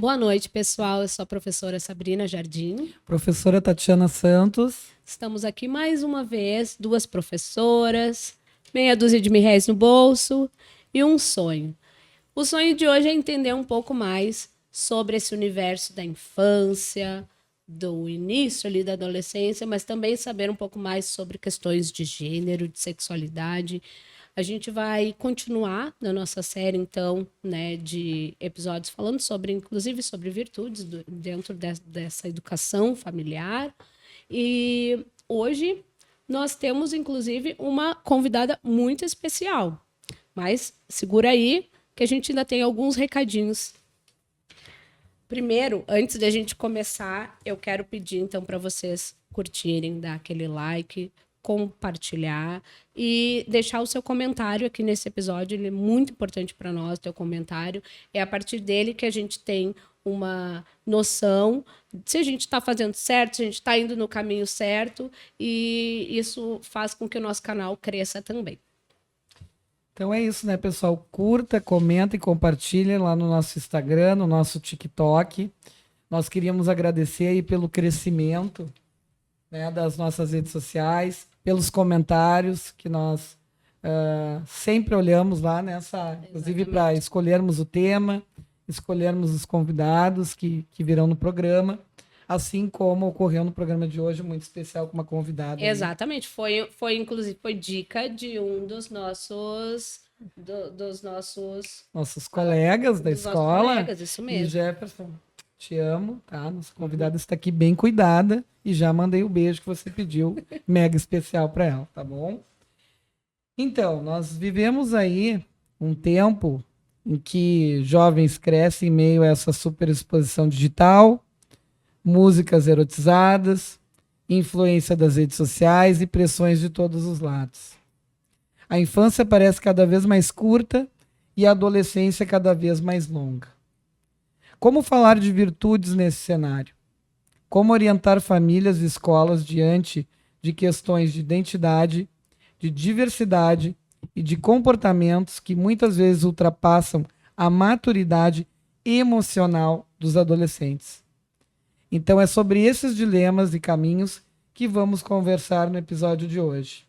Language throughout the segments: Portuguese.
Boa noite, pessoal. Eu sou a professora Sabrina Jardim. Professora Tatiana Santos. Estamos aqui mais uma vez, duas professoras, meia dúzia de mil-réis no bolso e um sonho. O sonho de hoje é entender um pouco mais sobre esse universo da infância, do início ali da adolescência, mas também saber um pouco mais sobre questões de gênero, de sexualidade. A gente vai continuar na nossa série, então, né, de episódios falando sobre, inclusive, sobre virtudes dentro dessa educação familiar. E hoje nós temos, inclusive, uma convidada muito especial. Mas segura aí, que a gente ainda tem alguns recadinhos. Primeiro, antes da gente começar, eu quero pedir, então, para vocês curtirem, dar aquele like, compartilhar e deixar o seu comentário aqui nesse episódio. Ele é muito importante para nós, teu comentário. É a partir dele que a gente tem uma noção se a gente está fazendo certo, se a gente está indo no caminho certo, e isso faz com que o nosso canal cresça também. Então é isso, né, pessoal? Curta, comenta e compartilha lá no nosso Instagram, no nosso TikTok. Nós queríamos agradecer aí pelo crescimento, né, das nossas redes sociais, pelos comentários que nós sempre olhamos lá inclusive para escolhermos o tema, escolhermos os convidados que virão no programa. Assim como ocorreu no programa de hoje, muito especial com uma convidada. Exatamente, inclusive foi dica de um dos nossos nossos colegas da escola. Colegas, isso mesmo. E Jefferson, te amo, tá? Nossa convidada está aqui bem cuidada e já mandei o beijo que você pediu, mega especial para ela, tá bom? Então, nós vivemos aí um tempo em que jovens crescem em meio a essa superexposição digital, músicas erotizadas, influência das redes sociais e pressões de todos os lados. A infância parece cada vez mais curta e a adolescência cada vez mais longa. Como falar de virtudes nesse cenário? Como orientar famílias e escolas diante de questões de identidade, de diversidade e de comportamentos que muitas vezes ultrapassam a maturidade emocional dos adolescentes? Então é sobre esses dilemas e caminhos que vamos conversar no episódio de hoje.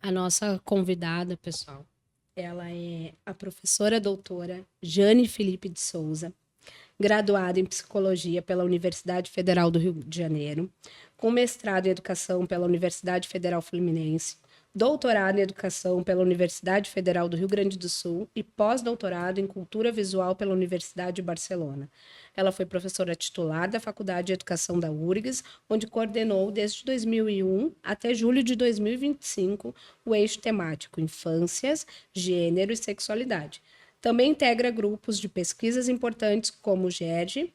A nossa convidada, pessoal, ela é a professora doutora Jane Felipe de Souza, graduada em Psicologia pela Universidade Federal do Rio de Janeiro, com mestrado em Educação pela Universidade Federal Fluminense, doutorado em Educação pela Universidade Federal do Rio Grande do Sul e pós-doutorado em Cultura Visual pela Universidade de Barcelona. Ela foi professora titular da Faculdade de Educação da URGS, onde coordenou desde 2001 até julho de 2025 o eixo temático Infâncias, Gênero e Sexualidade. Também integra grupos de pesquisas importantes como o GERG,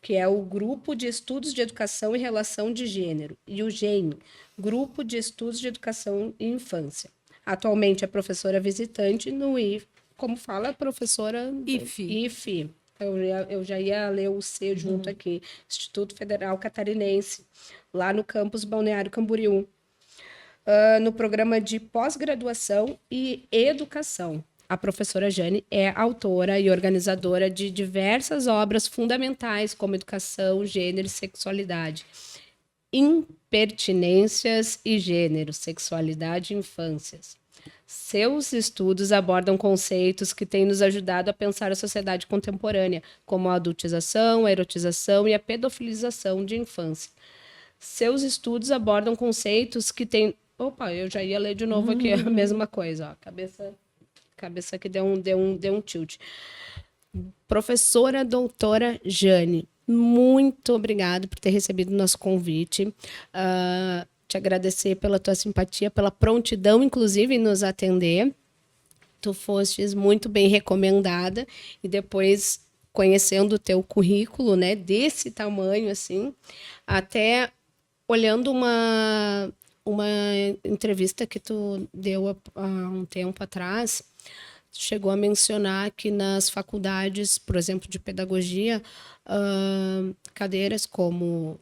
que é o Grupo de Estudos de Educação e Relação de Gênero, e o GEM, Grupo de Estudos de Educação e Infância. Atualmente é professora visitante no IF, como fala, professora IFE. Eu já ia ler o C junto aqui, Instituto Federal Catarinense, lá no campus Balneário Camboriú, no programa de pós-graduação e educação. A professora Jane é autora e organizadora de diversas obras fundamentais, como Educação, Gênero e Sexualidade, Impertinências e Gênero, Sexualidade e Infâncias. Seus estudos abordam conceitos que têm nos ajudado a pensar a sociedade contemporânea, como a adultização, a erotização e a pedofilização de infância. Seus estudos abordam conceitos que têm... Opa, eu já ia ler de novo aqui a mesma coisa, ó, cabeça que deu um tilt. Professora doutora Jane, muito obrigada por ter recebido o nosso convite. Te agradecer pela tua simpatia, pela prontidão, inclusive, em nos atender. Tu fostes muito bem recomendada e depois, conhecendo o teu currículo, né, desse tamanho, assim, até olhando uma entrevista que tu deu há um tempo atrás, chegou a mencionar que nas faculdades, por exemplo, de pedagogia, cadeiras como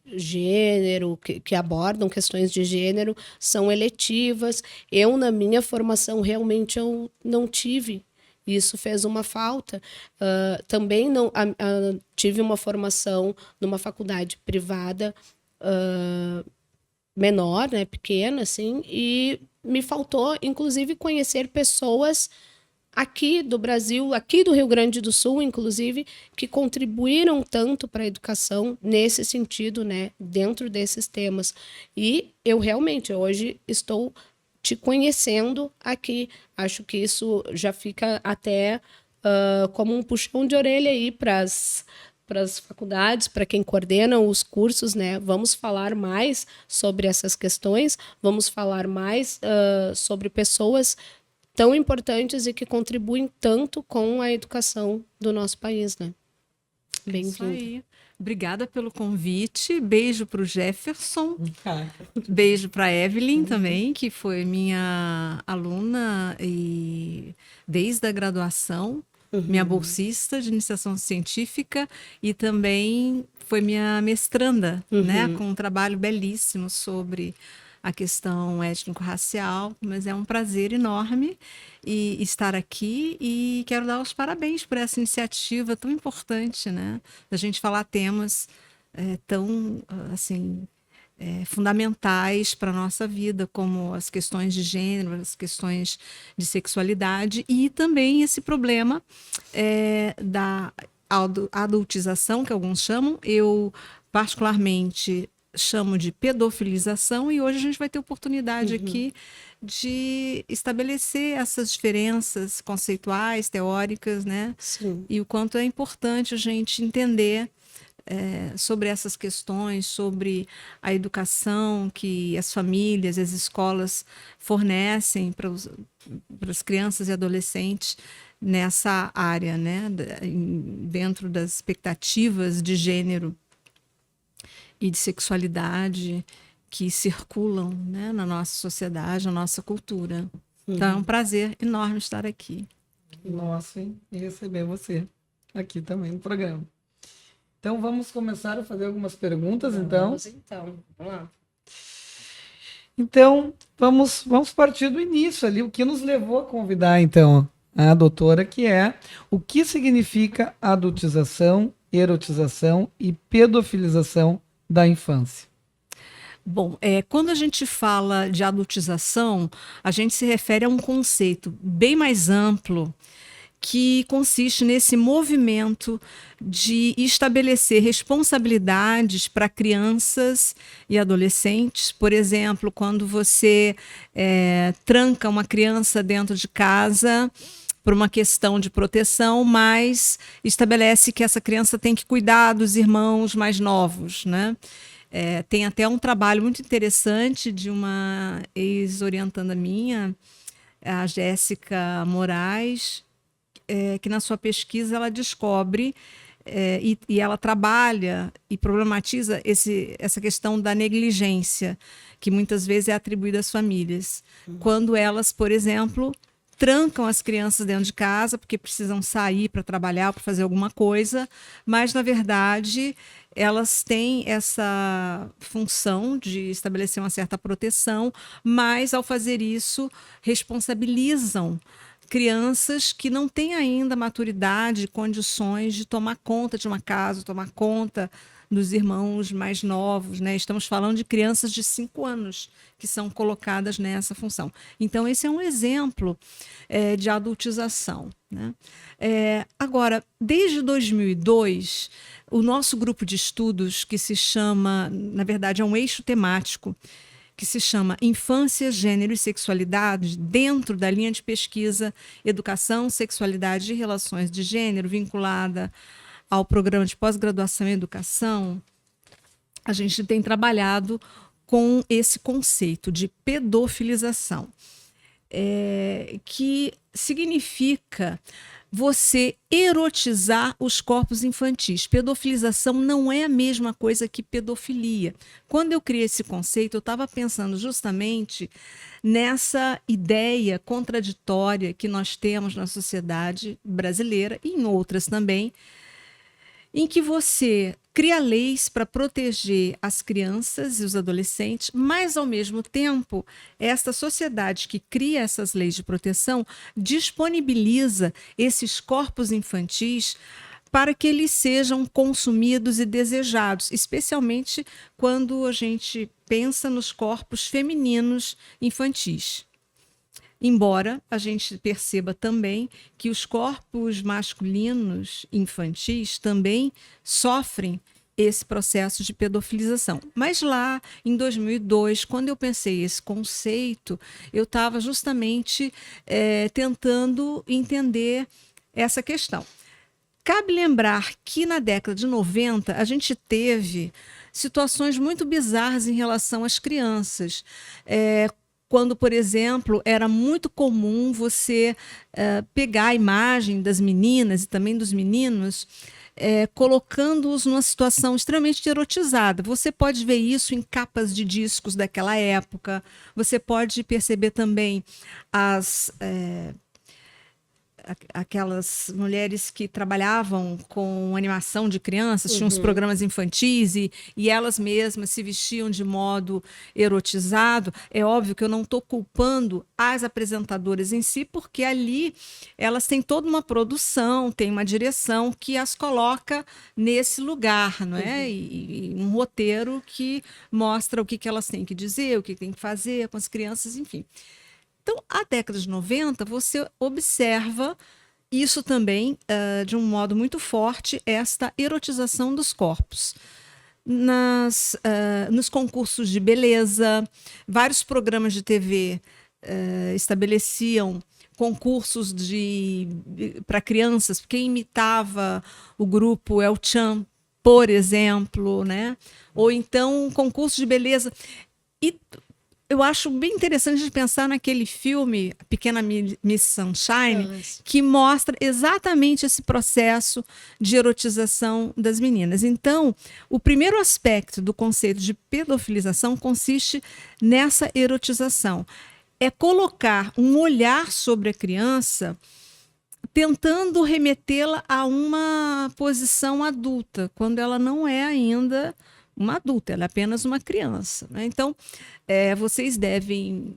gênero, que abordam questões de gênero, são eletivas. Eu, na minha formação, realmente eu não tive Isso fez uma falta. Também não tive uma formação numa faculdade privada menor, né, pequena, assim, e me faltou, inclusive, conhecer pessoas aqui do Brasil, aqui do Rio Grande do Sul, inclusive, que contribuíram tanto para a educação nesse sentido, né, dentro desses temas. E eu realmente hoje estou te conhecendo aqui. Acho que isso já fica até como um puxão de orelha aí para as faculdades, para quem coordena os cursos, né? Vamos falar mais sobre essas questões, vamos falar mais sobre pessoas tão importantes e que contribuem tanto com a educação do nosso país, né? Isso aí. Obrigada pelo convite. Beijo para o Jefferson. Ah, Beijo para a Evelyn também, que foi minha aluna e desde a graduação, minha bolsista de iniciação científica e também foi minha mestranda, né, com um trabalho belíssimo sobre a questão étnico-racial, mas é um prazer enorme estar aqui e quero dar os parabéns por essa iniciativa tão importante, né, da gente falar temas tão, assim, fundamentais para a nossa vida, como as questões de gênero, as questões de sexualidade e também esse problema da adultização, que alguns chamam, eu particularmente chamo de pedofilização, e hoje a gente vai ter oportunidade aqui de estabelecer essas diferenças conceituais, teóricas, né? Sim. E o quanto é importante a gente entender sobre essas questões, sobre a educação que as famílias, as escolas fornecem para as crianças e adolescentes nessa área, né? Dentro das expectativas de gênero e de sexualidade que circulam, né, na nossa sociedade, na nossa cultura. Então é um prazer enorme estar aqui. nossa, hein? E receber você aqui também no programa. Então vamos começar a fazer algumas perguntas, então. Vamos lá. Então, vamos partir do início ali, o que nos levou a convidar, então, a doutora, que é o que significa adultização, erotização e pedofilização da infância. Bom, quando a gente fala de adultização, a gente se refere a um conceito bem mais amplo que consiste nesse movimento de estabelecer responsabilidades para crianças e adolescentes. Por exemplo, quando você tranca uma criança dentro de casa por uma questão de proteção, mas estabelece que essa criança tem que cuidar dos irmãos mais novos, né? Tem até um trabalho muito interessante de uma ex-orientanda minha, a Jéssica Moraes, que na sua pesquisa ela descobre e ela trabalha e problematiza essa questão da negligência, que muitas vezes é atribuída às famílias. Quando elas, por exemplo, trancam as crianças dentro de casa porque precisam sair para trabalhar, para fazer alguma coisa, mas, na verdade, elas têm essa função de estabelecer uma certa proteção, mas, ao fazer isso, responsabilizam crianças que não têm ainda maturidade, condições de tomar conta de uma casa, tomar conta dos irmãos mais novos, né? Estamos falando de crianças de 5 anos que são colocadas nessa função. Então, esse é um exemplo de adultização, né? Agora, desde 2002, o nosso grupo de estudos, que se chama, na verdade, é um eixo temático, que se chama Infância, Gênero e Sexualidade, dentro da linha de pesquisa Educação, Sexualidade e Relações de Gênero, vinculada ao programa de pós-graduação em Educação, a gente tem trabalhado com esse conceito de pedofilização, que significa você erotizar os corpos infantis. Pedofilização não é a mesma coisa que pedofilia. Quando eu criei esse conceito, eu estava pensando justamente nessa ideia contraditória que nós temos na sociedade brasileira e em outras também, em que você cria leis para proteger as crianças e os adolescentes, mas, ao mesmo tempo, esta sociedade que cria essas leis de proteção disponibiliza esses corpos infantis para que eles sejam consumidos e desejados, especialmente quando a gente pensa nos corpos femininos infantis. Embora a gente perceba também que os corpos masculinos infantis também sofrem esse processo de pedofilização. Mas lá, em 2002, quando eu pensei esse conceito, eu estava justamente tentando entender essa questão. Cabe lembrar que na década de 90, a gente teve situações muito bizarras em relação às crianças. Quando, por exemplo, era muito comum você pegar a imagem das meninas e também dos meninos, colocando-os numa situação extremamente erotizada. Você pode ver isso em capas de discos daquela época, você pode perceber também aquelas mulheres que trabalhavam com animação de crianças, tinham os programas infantis e elas mesmas se vestiam de modo erotizado. É óbvio que eu não estou culpando as apresentadoras em si, porque ali elas têm toda uma produção, tem uma direção que as coloca nesse lugar, não é? E um roteiro que mostra o que elas têm que dizer, o que têm que fazer com as crianças, enfim. Então, a década de 90, você observa isso também, de um modo muito forte, esta erotização dos corpos. Nos concursos de beleza, vários programas de TV estabeleciam concursos para crianças, quem imitava o grupo El Chan, por exemplo, né? Ou então concursos de beleza. E eu acho bem interessante de pensar naquele filme, Pequena Miss Sunshine, que mostra exatamente esse processo de erotização das meninas. Então, o primeiro aspecto do conceito de pedofilização consiste nessa erotização. É colocar um olhar sobre a criança tentando remetê-la a uma posição adulta, quando ela não é ainda uma adulta, ela é apenas uma criança, né? Então, vocês devem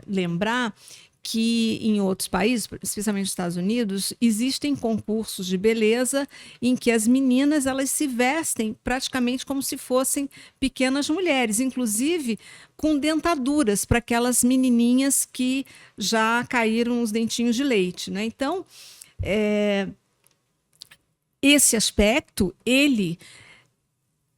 lembrar que em outros países, especialmente nos Estados Unidos, existem concursos de beleza em que as meninas elas se vestem praticamente como se fossem pequenas mulheres, inclusive com dentaduras para aquelas menininhas que já caíram os dentinhos de leite, né? Então, esse aspecto, ele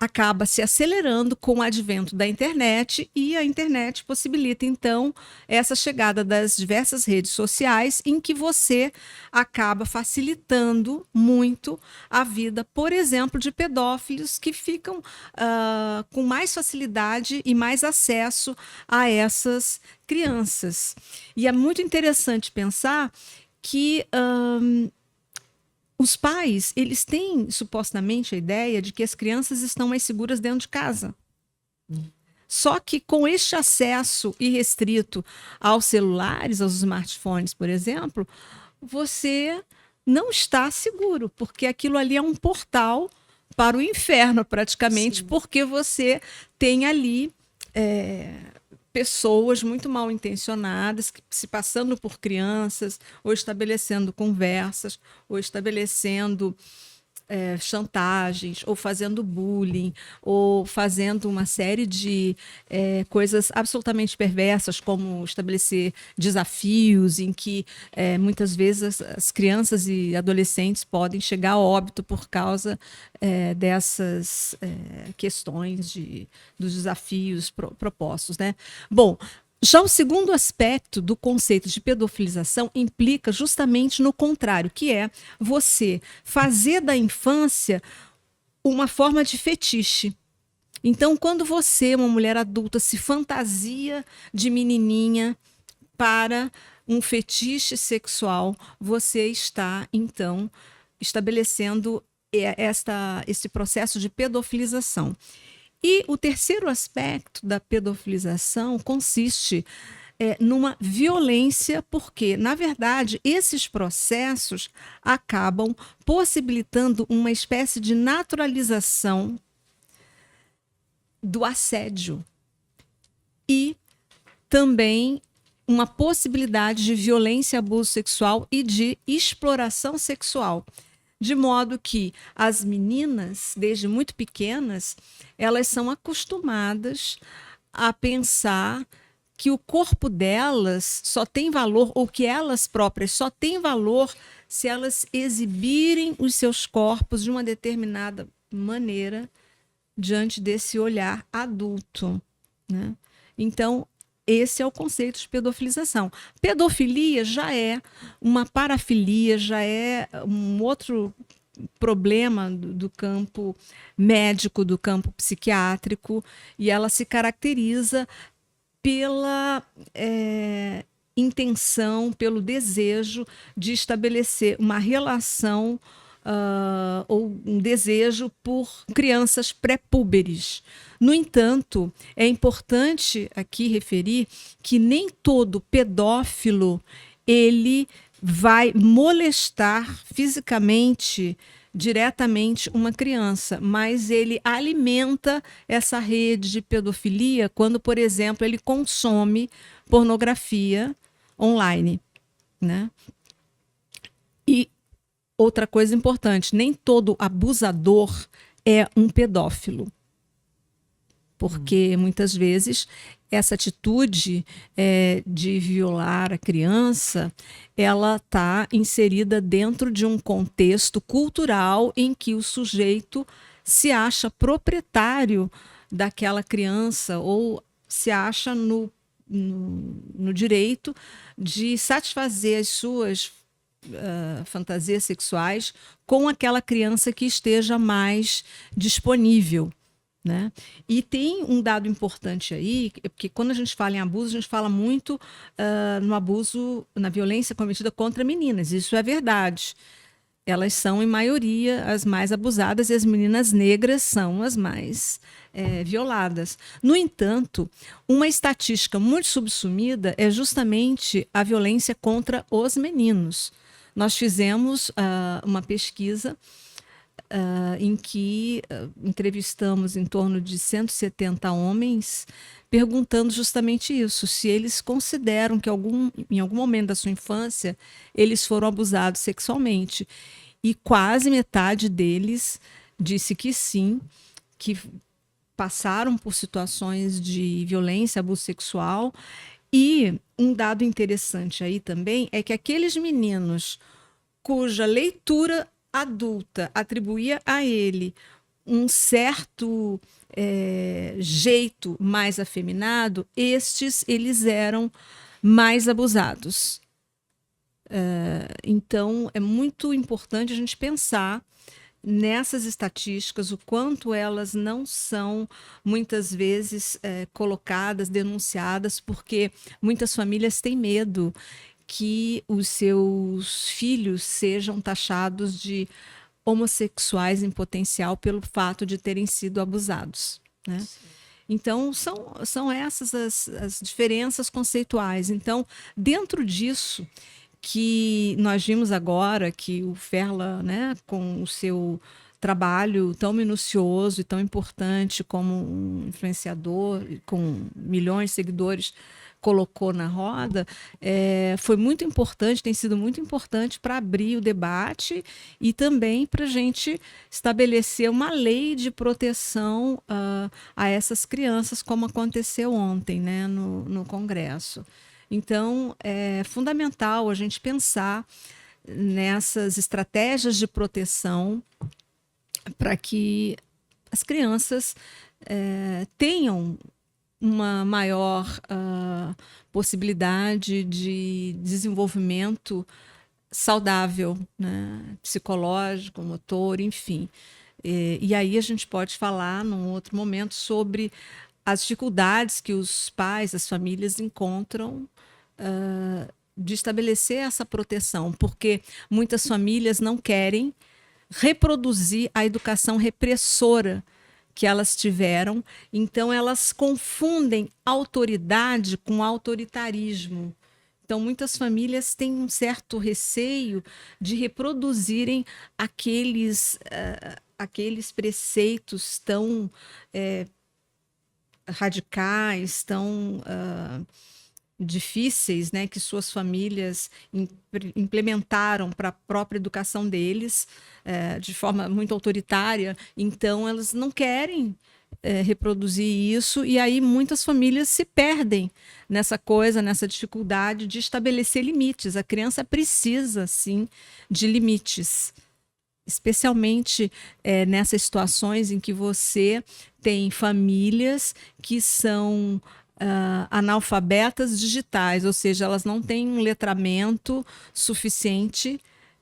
acaba se acelerando com o advento da internet, e a internet possibilita, então, essa chegada das diversas redes sociais em que você acaba facilitando muito a vida, por exemplo, de pedófilos que ficam com mais facilidade e mais acesso a essas crianças. E é muito interessante pensar que os pais, eles têm supostamente a ideia de que as crianças estão mais seguras dentro de casa. Só que com este acesso irrestrito aos celulares, aos smartphones, por exemplo, você não está seguro, porque aquilo ali é um portal para o inferno, praticamente. Sim. Porque você tem ali pessoas muito mal intencionadas, se passando por crianças, ou estabelecendo conversas, ou estabelecendo chantagens, ou fazendo bullying, ou fazendo uma série de coisas absolutamente perversas, como estabelecer desafios em que muitas vezes as crianças e adolescentes podem chegar a óbito por causa dessas questões dos desafios propostos, né? Bom, já o segundo aspecto do conceito de pedofilização implica justamente no contrário, que é você fazer da infância uma forma de fetiche. Então, quando você, uma mulher adulta, se fantasia de menininha para um fetiche sexual, você está, então, estabelecendo esse processo de pedofilização. E o terceiro aspecto da pedofilização consiste numa violência, porque, na verdade, esses processos acabam possibilitando uma espécie de naturalização do assédio e também uma possibilidade de violência, abuso sexual e de exploração sexual. De modo que as meninas, desde muito pequenas, elas são acostumadas a pensar que o corpo delas só tem valor, ou que elas próprias só têm valor se elas exibirem os seus corpos de uma determinada maneira diante desse olhar adulto, né? Então, esse é o conceito de pedofilização. Pedofilia já é uma parafilia, já é um outro problema do campo médico, do campo psiquiátrico, e ela se caracteriza pela intenção, pelo desejo de estabelecer uma relação ou um desejo por crianças pré-púberes. No entanto, é importante aqui referir que nem todo pedófilo ele vai molestar fisicamente, diretamente uma criança, mas ele alimenta essa rede de pedofilia quando, por exemplo, ele consome pornografia online, né? E outra coisa importante, nem todo abusador é um pedófilo. Porque muitas vezes essa atitude de violar a criança, ela está inserida dentro de um contexto cultural em que o sujeito se acha proprietário daquela criança ou se acha no direito de satisfazer as suas fantasias sexuais com aquela criança que esteja mais disponível, né? E tem um dado importante aí, porque quando a gente fala em abuso, a gente fala muito no abuso, na violência cometida contra meninas. Isso é verdade. Elas são, em maioria, as mais abusadas e as meninas negras são as mais violadas. No entanto, uma estatística muito subsumida é justamente a violência contra os meninos. Nós fizemos uma pesquisa em que entrevistamos em torno de 170 homens, perguntando justamente isso, se eles consideram que em algum momento da sua infância eles foram abusados sexualmente. E quase metade deles disse que sim, que passaram por situações de violência, abuso sexual. E um dado interessante aí também é que aqueles meninos cuja leitura adulta atribuía a ele um certo jeito mais afeminado, eles eram mais abusados. Então, é muito importante a gente pensar nessas estatísticas, o quanto elas não são, muitas vezes, colocadas, denunciadas, porque muitas famílias têm medo que os seus filhos sejam taxados de homossexuais em potencial pelo fato de terem sido abusados, né? Então, são essas as diferenças conceituais. Então, dentro disso, que nós vimos agora que o Ferla, né, com o seu trabalho tão minucioso e tão importante como um influenciador com milhões de seguidores, colocou na roda, foi muito importante, tem sido muito importante para abrir o debate e também para a gente estabelecer uma lei de proteção a essas crianças, como aconteceu ontem, né, no Congresso. Então, é fundamental a gente pensar nessas estratégias de proteção para que as crianças tenham uma maior possibilidade de desenvolvimento saudável, né? Psicológico, motor, enfim. E aí a gente pode falar num outro momento sobre as dificuldades que os pais, as famílias encontram de estabelecer essa proteção, porque muitas famílias não querem reproduzir a educação repressora que elas tiveram. Então, elas confundem autoridade com autoritarismo. Então, muitas famílias têm um certo receio de reproduzirem aqueles preceitos tão radicais, tão difíceis, né, que suas famílias implementaram para a própria educação deles, de forma muito autoritária. Então, elas não querem reproduzir isso, e aí muitas famílias se perdem nessa dificuldade de estabelecer limites. A criança precisa, sim, de limites, especialmente nessas situações em que você tem famílias que são analfabetas digitais, ou seja, elas não têm um letramento suficiente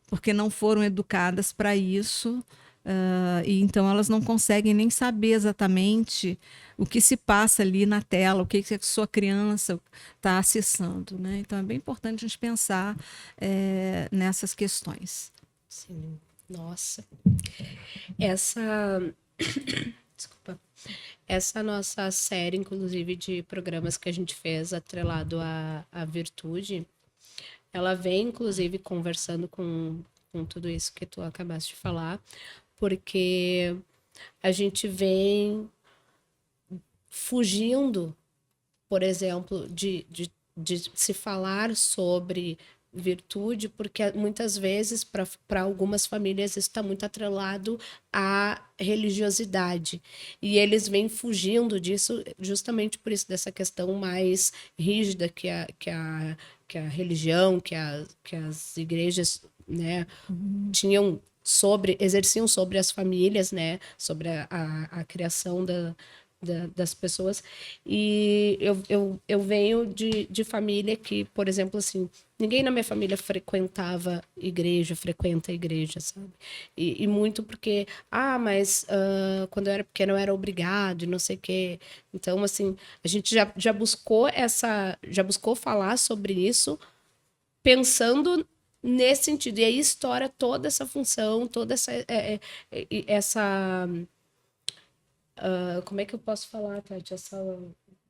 porque não foram educadas para isso, e então elas não conseguem nem saber exatamente o que se passa ali na tela, o que a sua criança está acessando, né? Então é bem importante a gente pensar nessas questões. Sim, nossa. Desculpa. Essa nossa série, inclusive, de programas que a gente fez atrelado à virtude, ela vem, inclusive, conversando com tudo isso que tu acabaste de falar, porque a gente vem fugindo, por exemplo, de se falar sobre virtude, porque muitas vezes para algumas famílias isso está muito atrelado à religiosidade, e eles vêm fugindo disso justamente por isso, dessa questão mais rígida que a religião, que as igrejas, né, exerciam sobre as famílias, né, sobre a criação das pessoas. E eu venho de família que, por exemplo, assim, ninguém na minha família frequenta a igreja, sabe? E muito porque, quando eu era pequena eu era obrigado e não sei o quê. Então, assim, a gente já buscou falar sobre isso pensando nesse sentido. E aí estoura toda essa função, toda essa como é que eu posso falar, Tati?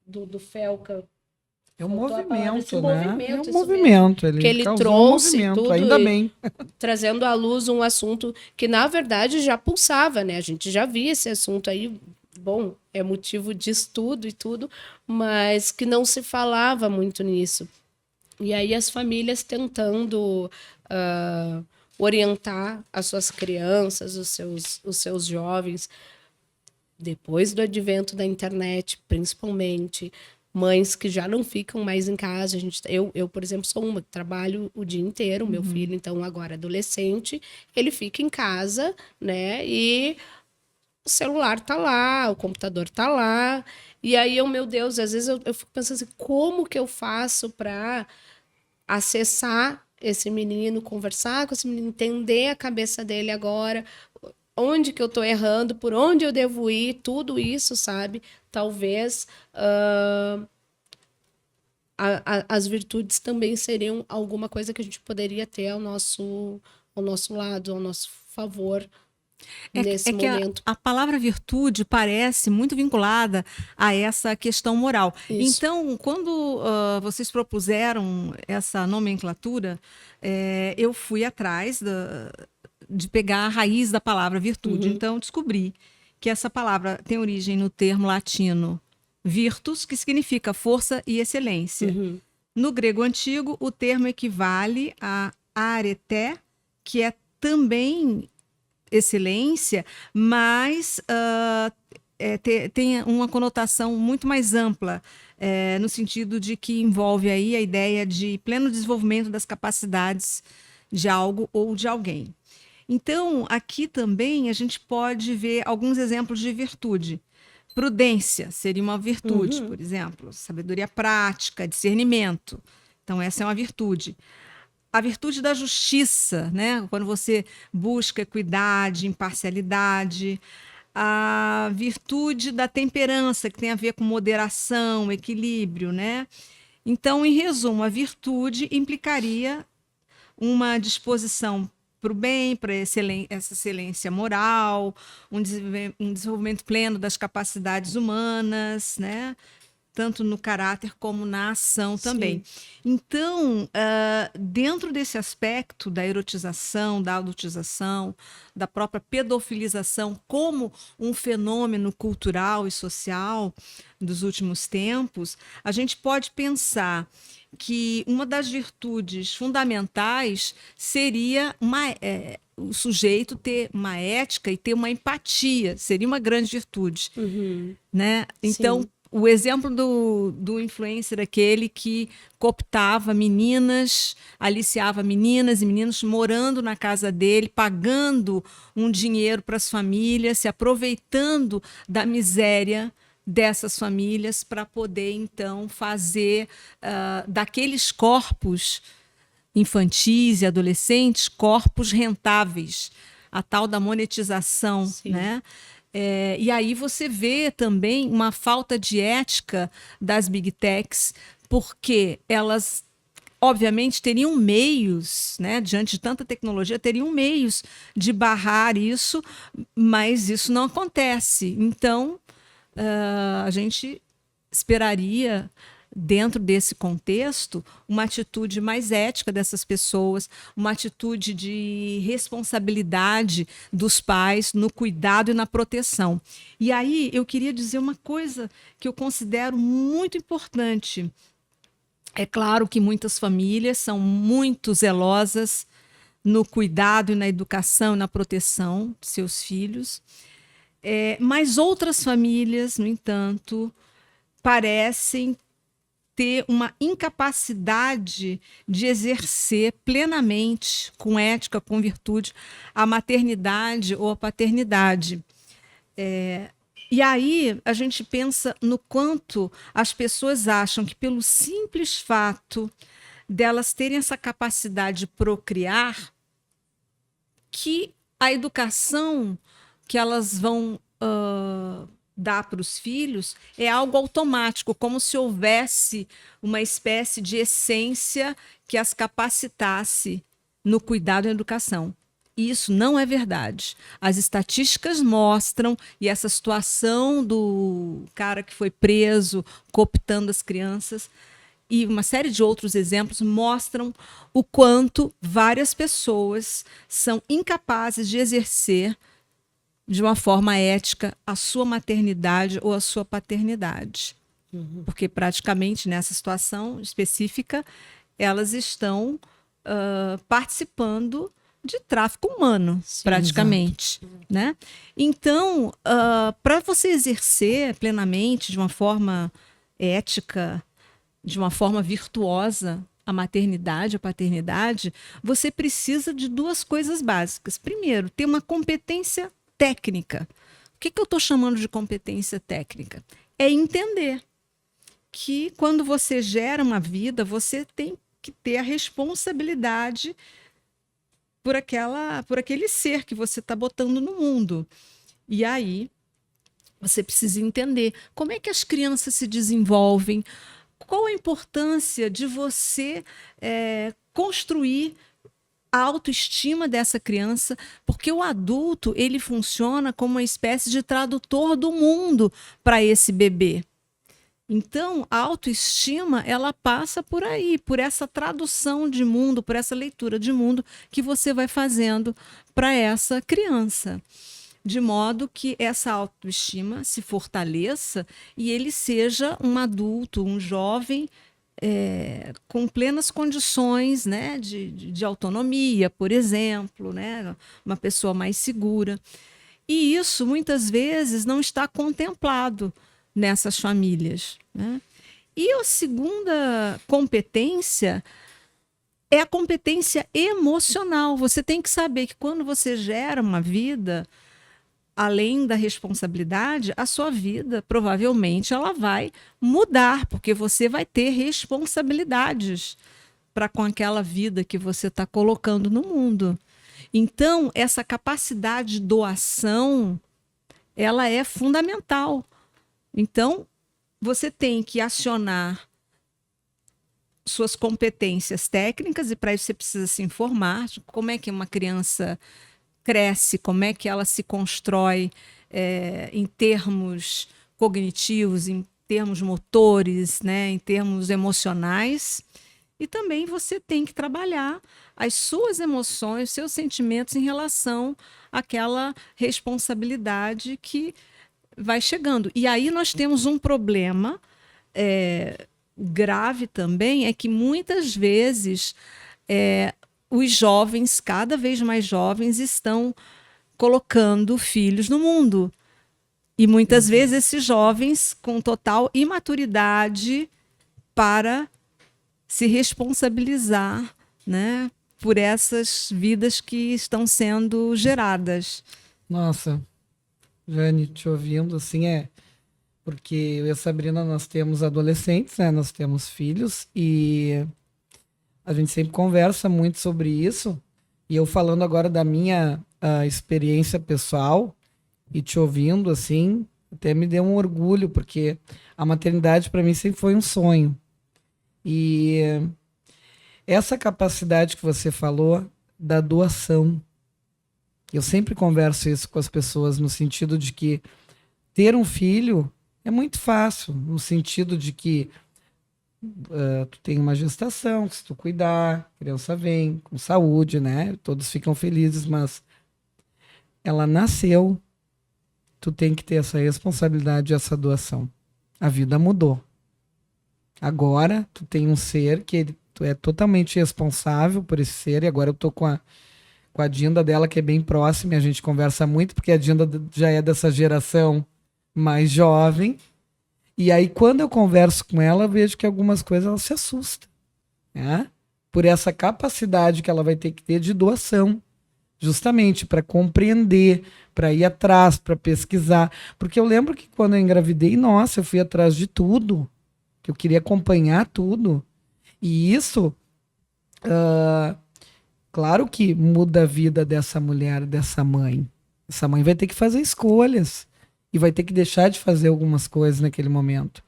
Do Felca. É um Faltou a palavra, movimento, esse né? movimento, É um isso movimento. que ele causou trouxe um movimento, tudo, ainda bem. trazendo à luz um assunto que, na verdade, já pulsava, né? A gente já via esse assunto aí, bom, é motivo de estudo e tudo, mas que não se falava muito nisso. E aí as famílias tentando orientar as suas crianças, os seus jovens, depois do advento da internet, principalmente, mães que já não ficam mais em casa. Eu, por exemplo, sou uma que trabalho o dia inteiro, meu filho, então, agora adolescente, ele fica em casa, né? E o celular tá lá, o computador tá lá. E aí, meu Deus, às vezes eu fico pensando assim, como que eu faço para acessar esse menino, conversar com esse menino, entender a cabeça dele agora, onde que eu tô errando, por onde eu devo ir, tudo isso, sabe? Talvez as virtudes também seriam alguma coisa que a gente poderia ter ao nosso lado, ao nosso favor, nesse que momento. a palavra virtude parece muito vinculada a essa questão moral. Isso. Então, quando vocês propuseram essa nomenclatura, eu fui atrás de pegar a raiz da palavra virtude. Então, descobri que essa palavra tem origem no termo latino virtus, que significa força e excelência. No grego antigo, o termo equivale a arete, que é também excelência, mas tem uma conotação muito mais ampla, no sentido de que envolve aí a ideia de pleno desenvolvimento das capacidades de algo ou de alguém. Então, aqui também a gente pode ver alguns exemplos de virtude. Prudência seria uma virtude, por exemplo. Sabedoria prática, discernimento. Então, essa é uma virtude. A virtude da justiça, né? Quando você busca equidade, imparcialidade. A virtude da temperança, que tem a ver com moderação, equilíbrio, né? Então, em resumo, a virtude implicaria uma disposição para o bem, para essa excelência moral, um desenvolvimento pleno das capacidades humanas, né? Tanto no caráter como na ação também. Então, dentro desse aspecto da erotização, da adultização, da própria pedofilização como um fenômeno cultural e social dos últimos tempos, a gente pode pensar que uma das virtudes fundamentais seria o sujeito ter uma ética e ter uma empatia, seria uma grande virtude, né? Então, o exemplo do influencer, aquele que cooptava meninas, aliciava meninas e meninos morando na casa dele, pagando um dinheiro para as famílias, se aproveitando da miséria dessas famílias para poder, então, fazer daqueles corpos infantis e adolescentes corpos rentáveis, a tal da monetização, né? E aí você vê também uma falta de ética das big techs, porque elas, obviamente, teriam meios, né, diante de tanta tecnologia, teriam meios de barrar isso, mas isso não acontece. Então, a gente esperaria, dentro desse contexto, uma atitude mais ética dessas pessoas, uma atitude de responsabilidade dos pais no cuidado e na proteção. E aí eu queria dizer uma coisa que eu considero muito importante. É claro que muitas famílias são muito zelosas no cuidado e na educação e na proteção de seus filhos, mas outras famílias, no entanto, parecem ter uma incapacidade de exercer plenamente, com ética, com virtude, a maternidade ou a paternidade. E aí a gente pensa no quanto as pessoas acham que, pelo simples fato delas terem essa capacidade de procriar, que a educação que elas vão dar para os filhos é algo automático, como se houvesse uma espécie de essência que as capacitasse no cuidado e na educação. E isso não é verdade. As estatísticas mostram, e essa situação do cara que foi preso, cooptando as crianças, e uma série de outros exemplos mostram o quanto várias pessoas são incapazes de exercer de uma forma ética a sua maternidade ou a sua paternidade. Porque praticamente nessa situação específica elas estão participando de tráfico humano, praticamente. Né? Então, para você exercer plenamente, de uma forma ética, de uma forma virtuosa, a maternidade, a paternidade, você precisa de duas coisas básicas. Primeiro, ter uma competência técnica. O que eu estou chamando de competência técnica? É entender que quando você gera uma vida, você tem que ter a responsabilidade por aquele ser que você está botando no mundo. E aí você precisa entender como é que as crianças se desenvolvem, qual a importância de você construir a autoestima dessa criança, porque o adulto ele funciona como uma espécie de tradutor do mundo para esse bebê. Então, a autoestima ela passa por aí, por essa tradução de mundo, por essa leitura de mundo que você vai fazendo para essa criança, de modo que essa autoestima se fortaleça e ele seja um adulto, um jovem com plenas condições, né, de autonomia, por exemplo, né, uma pessoa mais segura. E isso, muitas vezes, não está contemplado nessas famílias. Né? E a segunda competência é a competência emocional. Você tem que saber que quando você gera uma vida, além da responsabilidade, a sua vida provavelmente ela vai mudar, porque você vai ter responsabilidades para com aquela vida que você está colocando no mundo. Então, essa capacidade de doação, ela é fundamental. Então, você tem que acionar suas competências técnicas, e para isso você precisa se informar de como é que uma criança cresce, como é que ela se constrói em termos cognitivos, em termos motores, né, em termos emocionais. E também você tem que trabalhar as suas emoções, seus sentimentos em relação àquela responsabilidade que vai chegando. E aí nós temos um problema grave também, é que muitas vezes os jovens, cada vez mais jovens, estão colocando filhos no mundo. E muitas vezes esses jovens com total imaturidade para se responsabilizar, né, por essas vidas que estão sendo geradas. Nossa, Jane, te ouvindo, assim, porque eu e a Sabrina, nós temos adolescentes, né? Nós temos filhos e a gente sempre conversa muito sobre isso. E eu falando agora da minha experiência pessoal e te ouvindo, assim, até me deu um orgulho, porque a maternidade para mim sempre foi um sonho. E essa capacidade que você falou da doação, eu sempre converso isso com as pessoas no sentido de que ter um filho é muito fácil, no sentido de que tu tem uma gestação, que se tu cuidar, a criança vem com saúde, né? Todos ficam felizes, mas ela nasceu, tu tem que ter essa responsabilidade e essa doação. A vida mudou. Agora, tu tem um ser que tu é totalmente responsável por esse ser, e agora eu tô com a Dinda dela, que é bem próxima, e a gente conversa muito, porque a Dinda já é dessa geração mais jovem, e aí quando eu converso com ela, eu vejo que algumas coisas ela se assusta, né? Por essa capacidade que ela vai ter que ter de doação, justamente para compreender, para ir atrás, para pesquisar, porque eu lembro que quando eu engravidei, nossa, eu fui atrás de tudo, que eu queria acompanhar tudo. E isso, claro que muda a vida dessa mulher, dessa mãe. Essa mãe vai ter que fazer escolhas e vai ter que deixar de fazer algumas coisas naquele momento.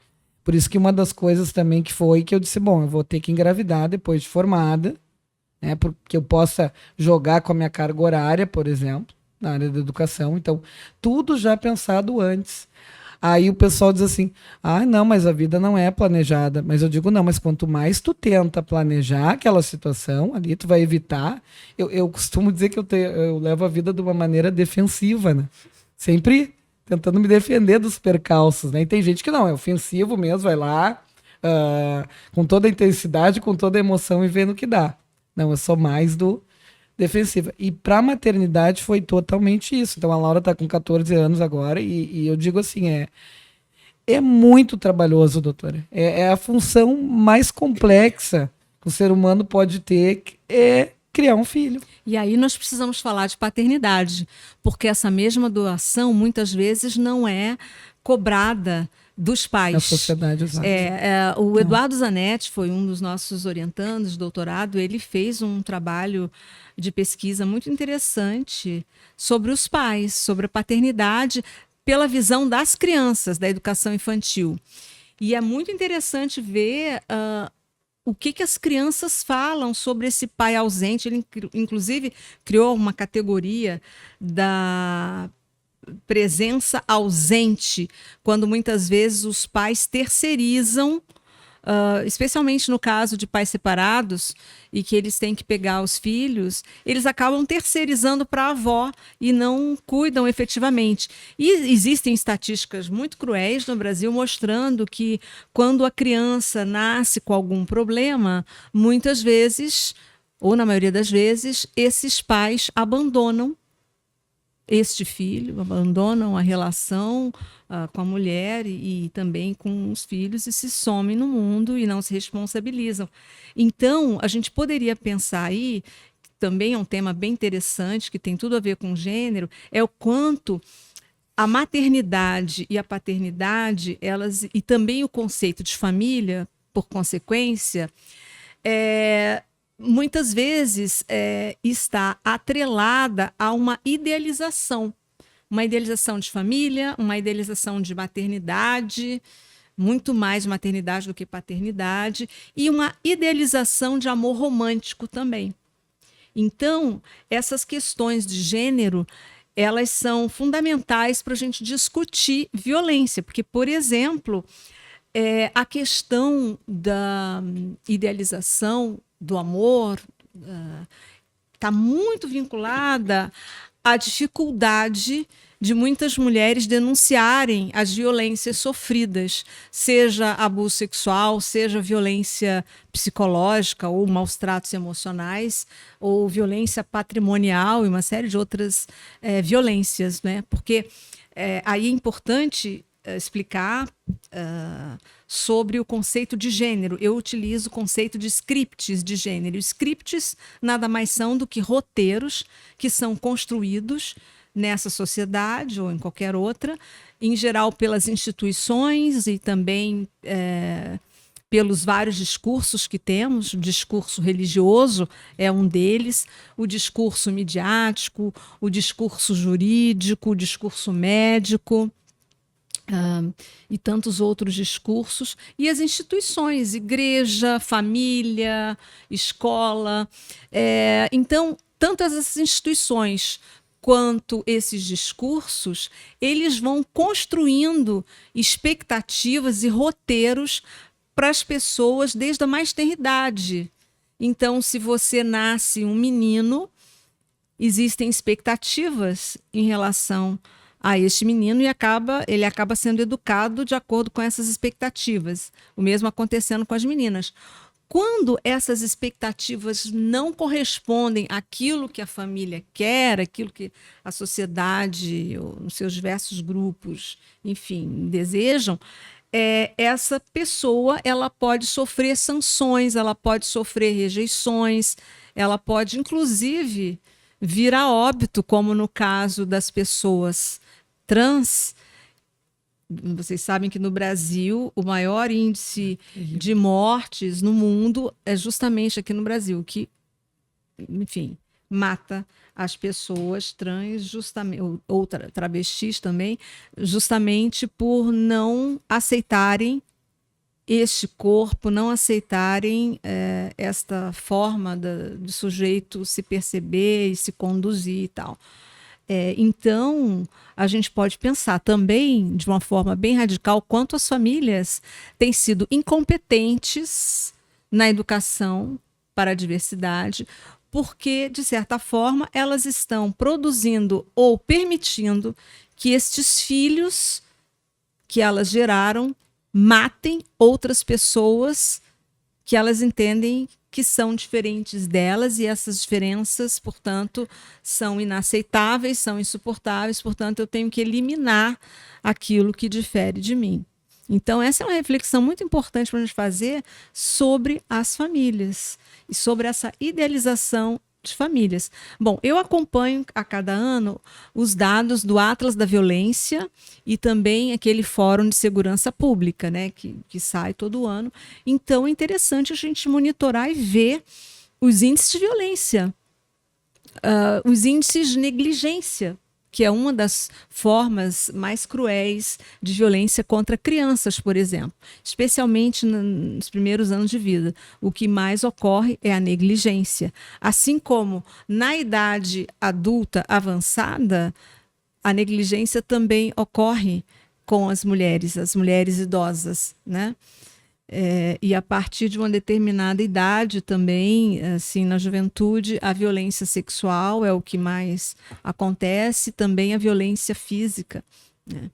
Por isso que uma das coisas também que foi que eu disse, bom, eu vou ter que engravidar depois de formada, né, porque eu possa jogar com a minha carga horária, por exemplo, na área da educação. Então, tudo já pensado antes. Aí o pessoal diz assim, não, mas a vida não é planejada. Mas eu digo, não, mas quanto mais tu tenta planejar aquela situação, ali tu vai evitar. Eu costumo dizer que eu levo a vida de uma maneira defensiva, né? Sempre tentando me defender dos percalços, né? E tem gente que não, é ofensivo mesmo, vai lá, com toda a intensidade, com toda a emoção e vendo o que dá. Não, eu sou mais do defensiva. E para a maternidade foi totalmente isso. Então a Laura está com 14 anos agora e eu digo assim, é muito trabalhoso, doutora. É a função mais complexa que o ser humano pode ter, é criar um filho. E aí nós precisamos falar de paternidade, porque essa mesma doação muitas vezes não é cobrada dos pais. Na sociedade, exato. O Eduardo Zanetti foi um dos nossos orientandos de doutorado. Ele fez um trabalho de pesquisa muito interessante sobre os pais, sobre a paternidade, pela visão das crianças, da educação infantil. E é muito interessante ver o que as crianças falam sobre esse pai ausente. Ele, inclusive, criou uma categoria da presença ausente, quando muitas vezes os pais terceirizam, especialmente no caso de pais separados e que eles têm que pegar os filhos, eles acabam terceirizando para a avó e não cuidam efetivamente. E existem estatísticas muito cruéis no Brasil mostrando que quando a criança nasce com algum problema, muitas vezes, ou na maioria das vezes, esses pais abandonam este filho, abandonam a relação com a mulher e também com os filhos e se somem no mundo e não se responsabilizam. Então, a gente poderia pensar aí, também é um tema bem interessante, que tem tudo a ver com gênero, é o quanto a maternidade e a paternidade, e também o conceito de família, por consequência, muitas vezes está atrelada a uma idealização de família, uma idealização de maternidade, muito mais maternidade do que paternidade, e uma idealização de amor romântico também. Então, essas questões de gênero, elas são fundamentais para a gente discutir violência, porque, por exemplo, a questão da idealização do amor está muito vinculada à dificuldade de muitas mulheres denunciarem as violências sofridas, seja abuso sexual, seja violência psicológica ou maus tratos emocionais, ou violência patrimonial e uma série de outras violências, né? Porque aí é importante explicar sobre o conceito de gênero. Eu utilizo o conceito de scripts de gênero. Scripts nada mais são do que roteiros que são construídos nessa sociedade ou em qualquer outra, em geral pelas instituições e também pelos vários discursos que temos. O discurso religioso é um deles, o discurso midiático, o discurso jurídico, o discurso médico, e tantos outros discursos, e as instituições, igreja, família, escola. Então, tanto essas instituições quanto esses discursos, eles vão construindo expectativas e roteiros para as pessoas desde a mais tenra idade. Então, se você nasce um menino, existem expectativas em relação a este menino e ele acaba sendo educado de acordo com essas expectativas. O mesmo acontecendo com as meninas. Quando essas expectativas não correspondem àquilo que a família quer, aquilo que a sociedade, ou nos seus diversos grupos, enfim, desejam, essa pessoa ela pode sofrer sanções, ela pode sofrer rejeições, ela pode, inclusive, vir a óbito, como no caso das pessoas trans. Vocês sabem que no Brasil o maior índice de mortes no mundo é justamente aqui no Brasil, que, enfim, mata as pessoas trans, justamente, ou travestis também, justamente por não aceitarem este corpo, não aceitarem esta forma de sujeito se perceber e se conduzir e tal. Então, a gente pode pensar também, de uma forma bem radical, quanto as famílias têm sido incompetentes na educação para a diversidade, porque, de certa forma, elas estão produzindo ou permitindo que estes filhos que elas geraram matem outras pessoas que elas entendem que são diferentes delas, e essas diferenças, portanto, são inaceitáveis, são insuportáveis, portanto, eu tenho que eliminar aquilo que difere de mim. Então, essa é uma reflexão muito importante para a gente fazer sobre as famílias e sobre essa idealização de famílias. Bom, eu acompanho a cada ano os dados do Atlas da Violência e também aquele Fórum de Segurança Pública, né, que sai todo ano. Então, é interessante a gente monitorar e ver os índices de violência, os índices de negligência, que é uma das formas mais cruéis de violência contra crianças, por exemplo, especialmente nos primeiros anos de vida. O que mais ocorre é a negligência. Assim como na idade adulta avançada, a negligência também ocorre com as mulheres idosas, né? E a partir de uma determinada idade também, assim, na juventude, a violência sexual é o que mais acontece, também a violência física, né?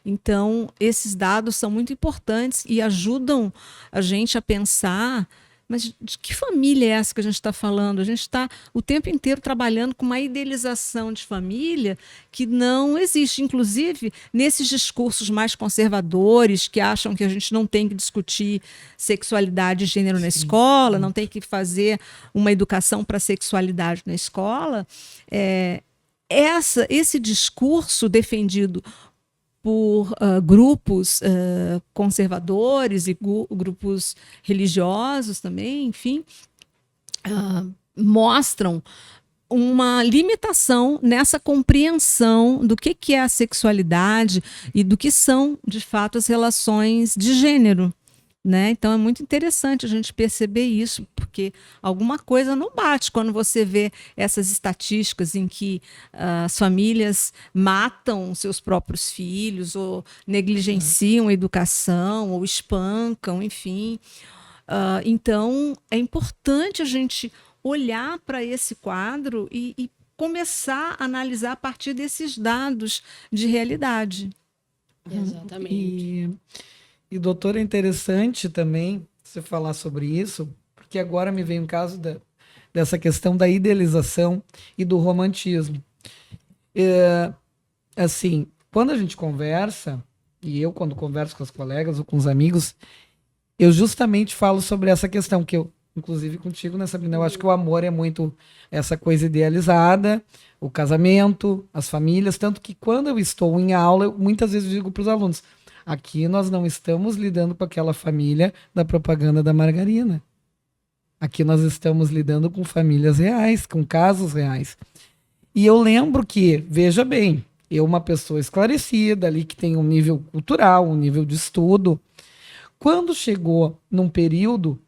Então, esses dados são muito importantes e ajudam a gente a pensar, mas de que família é essa que a gente está falando? A gente está o tempo inteiro trabalhando com uma idealização de família que não existe. Inclusive, nesses discursos mais conservadores, que acham que a gente não tem que discutir sexualidade e gênero na escola, não tem que fazer uma educação para a sexualidade na escola, esse discurso defendido por grupos conservadores e grupos religiosos também, enfim, mostram uma limitação nessa compreensão do que é a sexualidade e do que são, de fato, as relações de gênero. Né? Então é muito interessante a gente perceber isso, porque alguma coisa não bate quando você vê essas estatísticas em que as famílias matam seus próprios filhos, ou negligenciam a educação, ou espancam, enfim. Então é importante a gente olhar para esse quadro e começar a analisar a partir desses dados de realidade. Exatamente. E, doutor, é interessante também você falar sobre isso, porque agora me vem o caso dessa questão da idealização e do romantismo. Assim, quando a gente conversa, e eu quando converso com os colegas ou com os amigos, eu justamente falo sobre essa questão que eu, inclusive contigo, né, Sabrina? Eu acho que o amor é muito essa coisa idealizada, o casamento, as famílias, tanto que quando eu estou em aula, eu muitas vezes digo para os alunos, aqui nós não estamos lidando com aquela família da propaganda da margarina. Aqui nós estamos lidando com famílias reais, com casos reais. E eu lembro que, veja bem, eu, uma pessoa esclarecida ali, que tem um nível cultural, um nível de estudo, quando chegou num período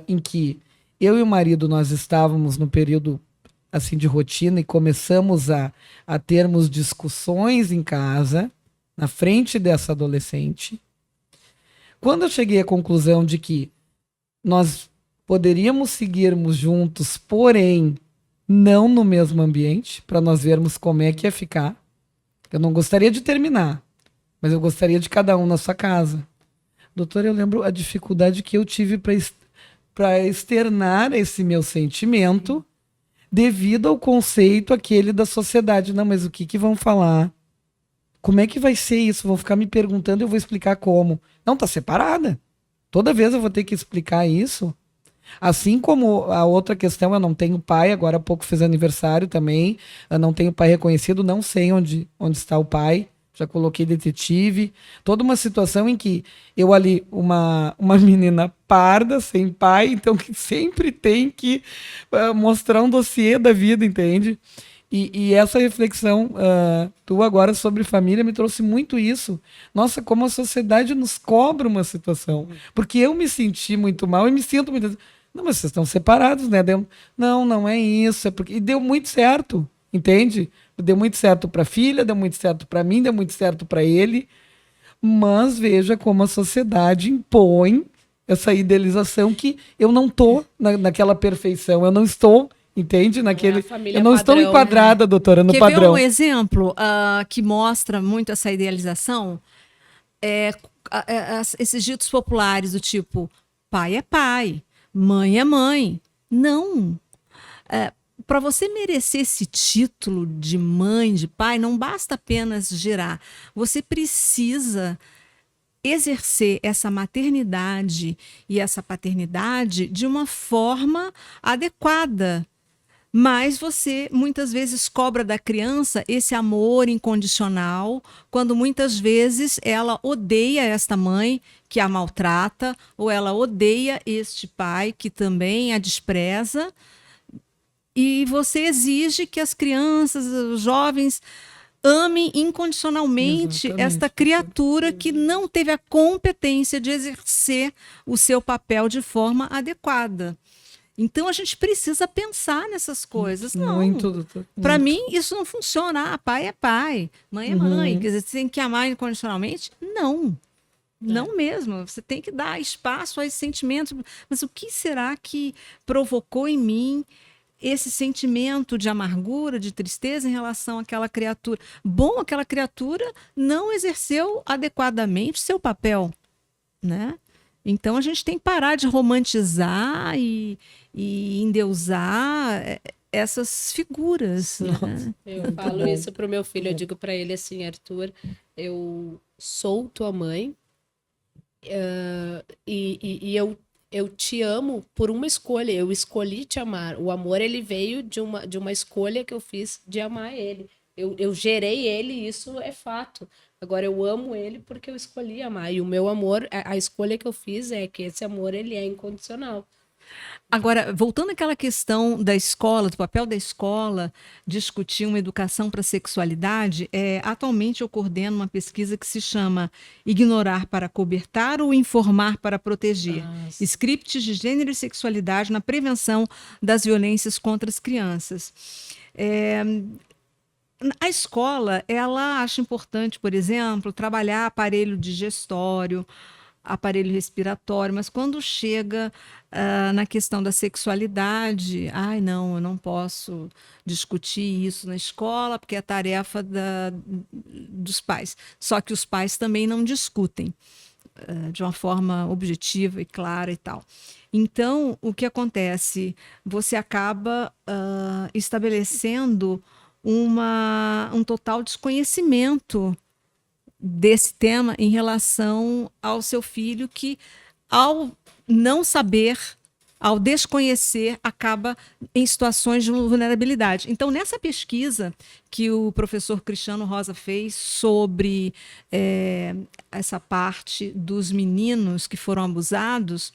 em que eu e o marido nós estávamos no período assim de rotina e começamos a termos discussões em casa, na frente dessa adolescente, quando eu cheguei à conclusão de que nós poderíamos seguirmos juntos, porém não no mesmo ambiente, para nós vermos como é que ia ficar. Eu não gostaria de terminar, mas eu gostaria de cada um na sua casa. Doutor, eu lembro a dificuldade que eu tive para externar esse meu sentimento devido ao conceito aquele da sociedade. Não, mas o que vão falar? Como é que vai ser isso? Vão ficar me perguntando, eu vou explicar como. Não, tá separada. Toda vez eu vou ter que explicar isso. Assim como a outra questão, eu não tenho pai, agora há pouco fiz aniversário também, eu não tenho pai reconhecido, não sei onde está o pai, já coloquei detetive, toda uma situação em que eu ali, uma menina parda, sem pai, então que sempre tem que mostrar um dossiê da vida, entende? E essa reflexão tua agora sobre família me trouxe muito isso. Nossa, como a sociedade nos cobra uma situação. Porque eu me senti muito mal e me sinto muitas vezes. Não, mas vocês estão separados, né? Não, não é isso. É porque... E deu muito certo, entende? Deu muito certo para a filha, deu muito certo para mim, deu muito certo para ele. Mas veja como a sociedade impõe essa idealização que eu não estou naquela perfeição, eu não estou. Entende? Eu não estou enquadrada, doutora, no Quer padrão. ver um exemplo que mostra muito essa idealização? Esses ditos populares do tipo, pai é pai, mãe é mãe. Não. Para você merecer esse título de mãe, de pai, não basta apenas gerar. Você precisa exercer essa maternidade e essa paternidade de uma forma adequada. Mas você muitas vezes cobra da criança esse amor incondicional, quando muitas vezes ela odeia esta mãe que a maltrata, ou ela odeia este pai que também a despreza. E você exige que as crianças, os jovens, amem incondicionalmente esta criatura que não teve a competência de exercer o seu papel de forma adequada. Então a gente precisa pensar nessas coisas. Não. Muito, doutor. Para mim, isso não funciona. Pai é pai, mãe é mãe. Quer dizer, você tem que amar incondicionalmente? Não. Não mesmo. Você tem que dar espaço a esse sentimento. Mas o que será que provocou em mim esse sentimento de amargura, de tristeza em relação àquela criatura? Bom, aquela criatura não exerceu adequadamente seu papel, né? Então a gente tem que parar de romantizar e endeusar essas figuras. Né? Eu falo isso pro meu filho, eu digo para ele assim, Arthur, eu sou tua mãe e eu te amo por uma escolha, eu escolhi te amar. O amor, ele veio de uma escolha que eu fiz de amar ele. Eu gerei ele e isso é fato. Agora, eu amo ele porque eu escolhi amar. E o meu amor, a escolha que eu fiz é que esse amor, ele é incondicional. Agora, voltando àquela questão da escola, do papel da escola, discutir uma educação para a sexualidade, atualmente eu coordeno uma pesquisa que se chama Ignorar para Cobertar ou Informar para Proteger. Scripts de Gênero e Sexualidade na Prevenção das Violências contra as Crianças. A escola, ela acha importante, por exemplo, trabalhar aparelho digestório, aparelho respiratório, mas quando chega na questão da sexualidade, ai não, eu não posso discutir isso na escola porque é tarefa dos pais. Só que os pais também não discutem de uma forma objetiva e clara e tal. Então, o que acontece? Você acaba estabelecendo um total desconhecimento desse tema em relação ao seu filho, que ao não saber, ao desconhecer, acaba em situações de vulnerabilidade. Então, nessa pesquisa que o professor Cristiano Rosa fez sobre essa parte dos meninos que foram abusados,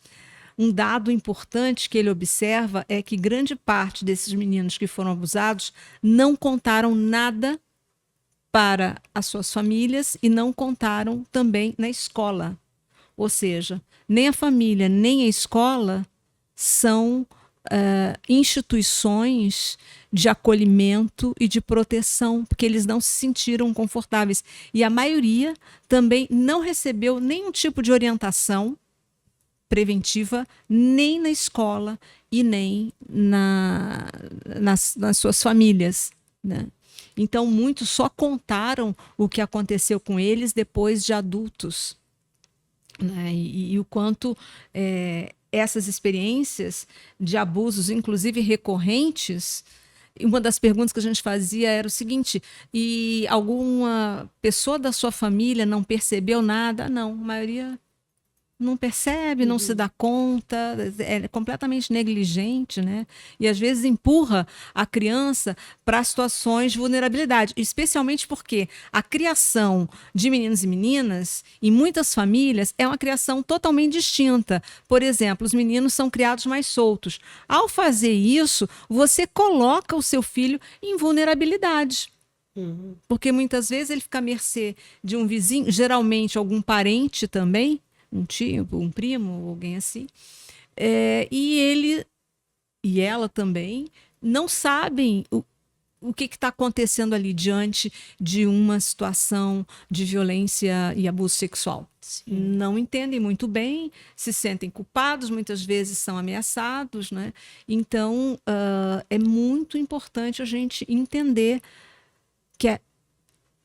um dado importante que ele observa é que grande parte desses meninos que foram abusados não contaram nada para as suas famílias e não contaram também na escola. Ou seja, nem a família, nem a escola são instituições de acolhimento e de proteção, porque eles não se sentiram confortáveis. E a maioria também não recebeu nenhum tipo de orientação preventiva, nem na escola e nem nas suas famílias, né? Então, muitos só contaram o que aconteceu com eles depois de adultos, né? E o quanto essas experiências de abusos, inclusive recorrentes, uma das perguntas que a gente fazia era o seguinte: e alguma pessoa da sua família não percebeu nada? Não, a maioria não percebe, não se dá conta, é completamente negligente, né? E às vezes empurra a criança para situações de vulnerabilidade, especialmente porque a criação de meninos e meninas, em muitas famílias, é uma criação totalmente distinta. Por exemplo, os meninos são criados mais soltos. Ao fazer isso, você coloca o seu filho em vulnerabilidade. Porque muitas vezes ele fica à mercê de um vizinho, geralmente algum parente também, um tio, um primo, alguém assim, e ele e ela também não sabem o que está acontecendo ali diante de uma situação de violência e abuso sexual. Sim. Não entendem muito bem, se sentem culpados, muitas vezes são ameaçados, né? Então, é muito importante a gente entender que é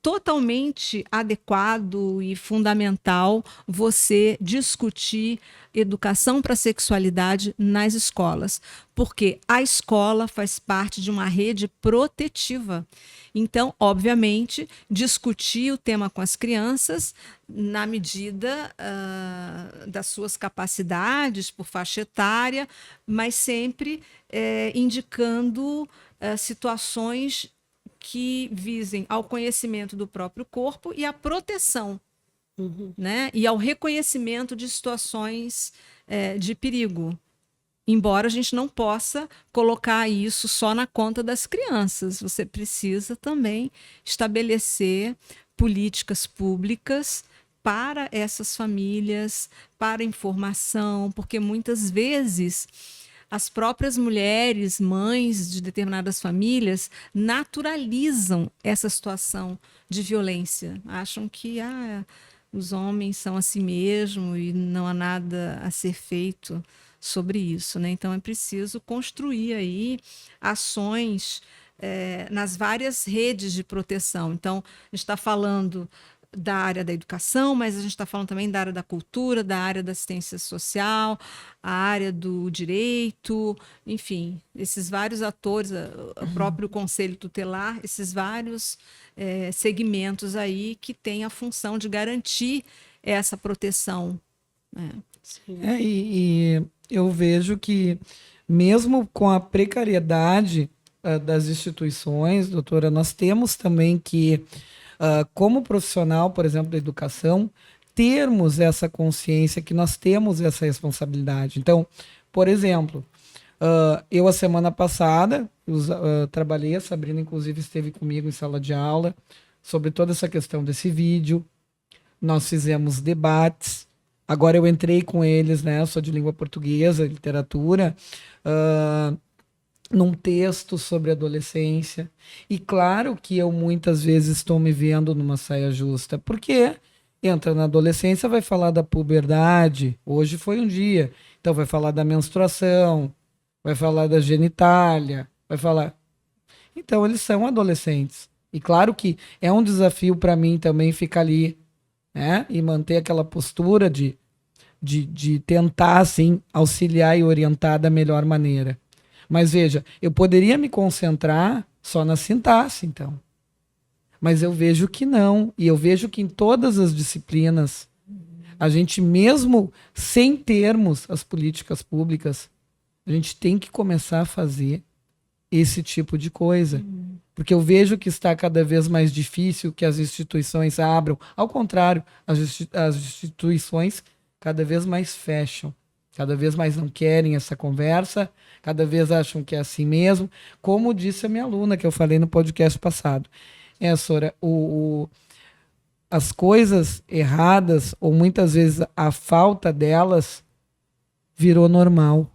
totalmente adequado e fundamental você discutir educação para a sexualidade nas escolas, porque a escola faz parte de uma rede protetiva. Então, obviamente, discutir o tema com as crianças na medida das suas capacidades, por faixa etária, mas sempre indicando situações que visem ao conhecimento do próprio corpo e à proteção, né? E ao reconhecimento de situações de perigo. Embora a gente não possa colocar isso só na conta das crianças, você precisa também estabelecer políticas públicas para essas famílias, para informação, porque muitas vezes as próprias mulheres, mães de determinadas famílias, naturalizam essa situação de violência. Acham que os homens são assim mesmo e não há nada a ser feito sobre isso, né? Então é preciso construir aí ações nas várias redes de proteção. Então, a gente está falando da área da educação, mas a gente está falando também da área da cultura, da área da assistência social, a área do direito, enfim, esses vários atores, o próprio Conselho Tutelar, esses vários segmentos aí que têm a função de garantir essa proteção. E eu vejo que, mesmo com a precariedade das instituições, doutora, nós temos também que como profissional, por exemplo, da educação, termos essa consciência que nós temos essa responsabilidade. Então, por exemplo, eu a semana passada trabalhei, a Sabrina inclusive esteve comigo em sala de aula sobre toda essa questão desse vídeo. Nós fizemos debates. Agora eu entrei com eles, né? Eu sou de língua portuguesa, literatura, num texto sobre adolescência. E claro que eu muitas vezes estou me vendo numa saia justa, porque entra na adolescência, vai falar da puberdade. Hoje foi um dia. Então vai falar da menstruação, vai falar da genitália, vai falar. Então eles são adolescentes. E claro que é um desafio para mim também ficar ali, né? E manter aquela postura de tentar, assim, auxiliar e orientar da melhor maneira. Mas veja, eu poderia me concentrar só na sintaxe, então. Mas eu vejo que não. E eu vejo que em todas as disciplinas, a gente, mesmo sem termos as políticas públicas, a gente tem que começar a fazer esse tipo de coisa. Porque eu vejo que está cada vez mais difícil que as instituições abram. Ao contrário, as instituições cada vez mais fecham. Cada vez mais não querem essa conversa, cada vez acham que é assim mesmo. Como disse a minha aluna, que eu falei no podcast passado. Sora, as coisas erradas, ou muitas vezes a falta delas, virou normal.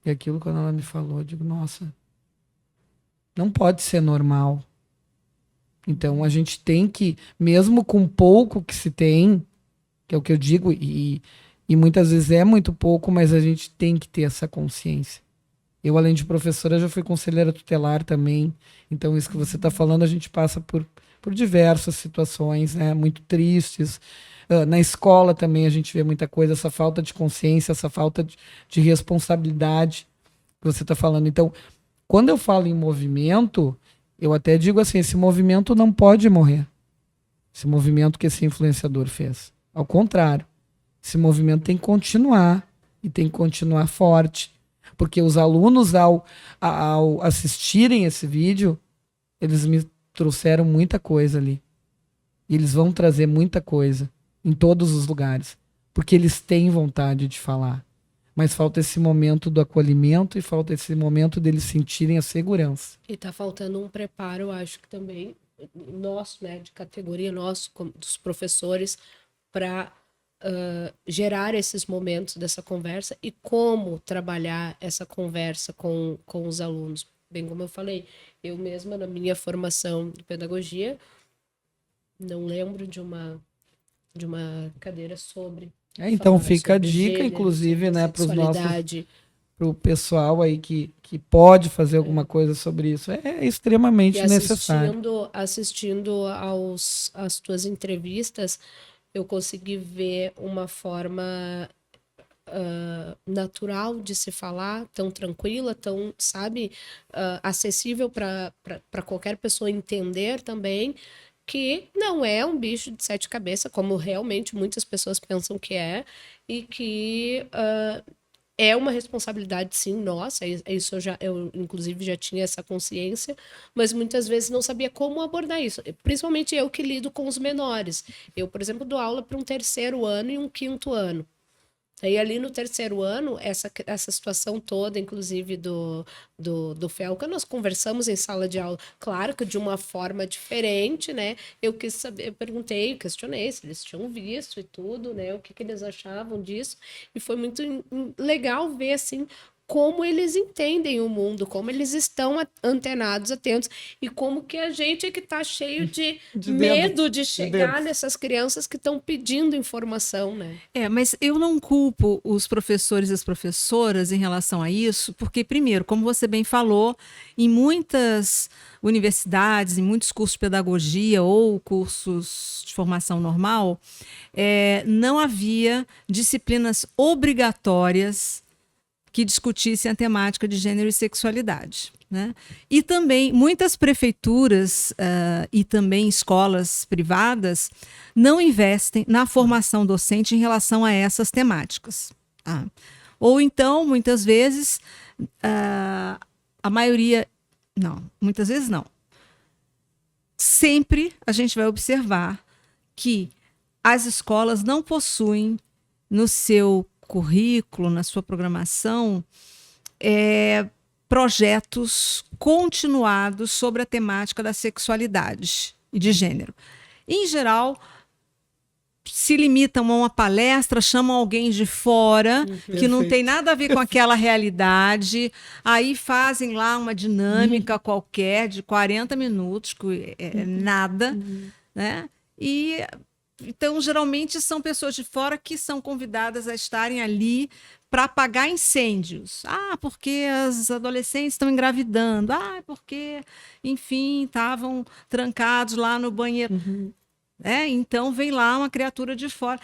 E aquilo, quando ela me falou, eu digo, nossa, não pode ser normal. Então a gente tem que, mesmo com pouco que se tem, que é o que eu digo, e muitas vezes é muito pouco, mas a gente tem que ter essa consciência. Eu, além de professora, já fui conselheira tutelar também. Então, isso que você está falando, a gente passa por diversas situações, né, muito tristes. Na escola também a gente vê muita coisa, essa falta de consciência, essa falta de responsabilidade que você está falando. Então, quando eu falo em movimento, eu até digo assim, esse movimento não pode morrer. Esse movimento que esse influenciador fez. Ao contrário. Esse movimento tem que continuar e tem que continuar forte, porque os alunos, ao assistirem esse vídeo, eles me trouxeram muita coisa ali. E eles vão trazer muita coisa em todos os lugares, porque eles têm vontade de falar. Mas falta esse momento do acolhimento e falta esse momento deles sentirem a segurança. E tá faltando um preparo, acho que também, nosso, né, de categoria, nosso, dos professores, para gerar esses momentos dessa conversa e como trabalhar essa conversa com os alunos. Bem como eu falei, eu mesma, na minha formação de pedagogia, não lembro de uma cadeira sobre. Então fica a sobre dica, gênero, inclusive, sobre né, para os nossos, sexualidade. para o pessoal aí que pode fazer alguma coisa sobre isso. É extremamente E necessário. assistindo às tuas entrevistas, eu consegui ver uma forma natural de se falar, tão tranquila, tão, sabe, acessível para qualquer pessoa entender também, que não é um bicho de sete cabeças, como realmente muitas pessoas pensam que é, e que é uma responsabilidade, sim, nossa, isso eu inclusive já tinha essa consciência, mas muitas vezes não sabia como abordar isso, principalmente eu que lido com os menores. Eu, por exemplo, dou aula para um 3º ano e um 5º ano. Aí ali no 3º ano, essa situação toda, inclusive do Felca, nós conversamos em sala de aula, claro que de uma forma diferente, né? Eu quis saber, eu perguntei, questionei se eles tinham visto e tudo, né? O que eles achavam disso. E foi muito legal ver, assim, como eles entendem o mundo, como eles estão antenados, atentos, e como que a gente é que está cheio de medo de chegar nessas crianças que estão pedindo informação, né? Mas eu não culpo os professores e as professoras em relação a isso, porque, primeiro, como você bem falou, em muitas universidades, em muitos cursos de pedagogia ou cursos de formação normal, não havia disciplinas obrigatórias que discutissem a temática de gênero e sexualidade, né? E também muitas prefeituras e também escolas privadas não investem na formação docente em relação a essas temáticas. Tá? Ou então, muitas vezes, a maioria... Não, muitas vezes não. Sempre a gente vai observar que as escolas não possuem no seu currículo, na sua programação, projetos continuados sobre a temática da sexualidade e de gênero. Em geral, se limitam a uma palestra, chamam alguém de fora, que não tem nada a ver com aquela realidade, aí fazem lá uma dinâmica qualquer de 40 minutos, que é nada, né? E então, geralmente, são pessoas de fora que são convidadas a estarem ali para apagar incêndios. Ah, porque as adolescentes estão engravidando. Ah, porque, enfim, estavam trancados lá no banheiro. Então, vem lá uma criatura de fora.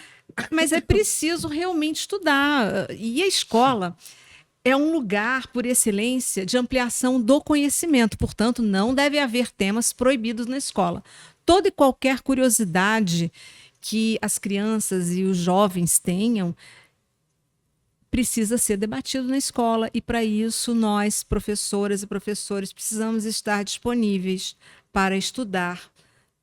Mas é preciso realmente estudar. E a escola é um lugar, por excelência, de ampliação do conhecimento. Portanto, não deve haver temas proibidos na escola. Toda e qualquer curiosidade que as crianças e os jovens tenham precisa ser debatido na escola, e para isso nós, professoras e professores, precisamos estar disponíveis para estudar,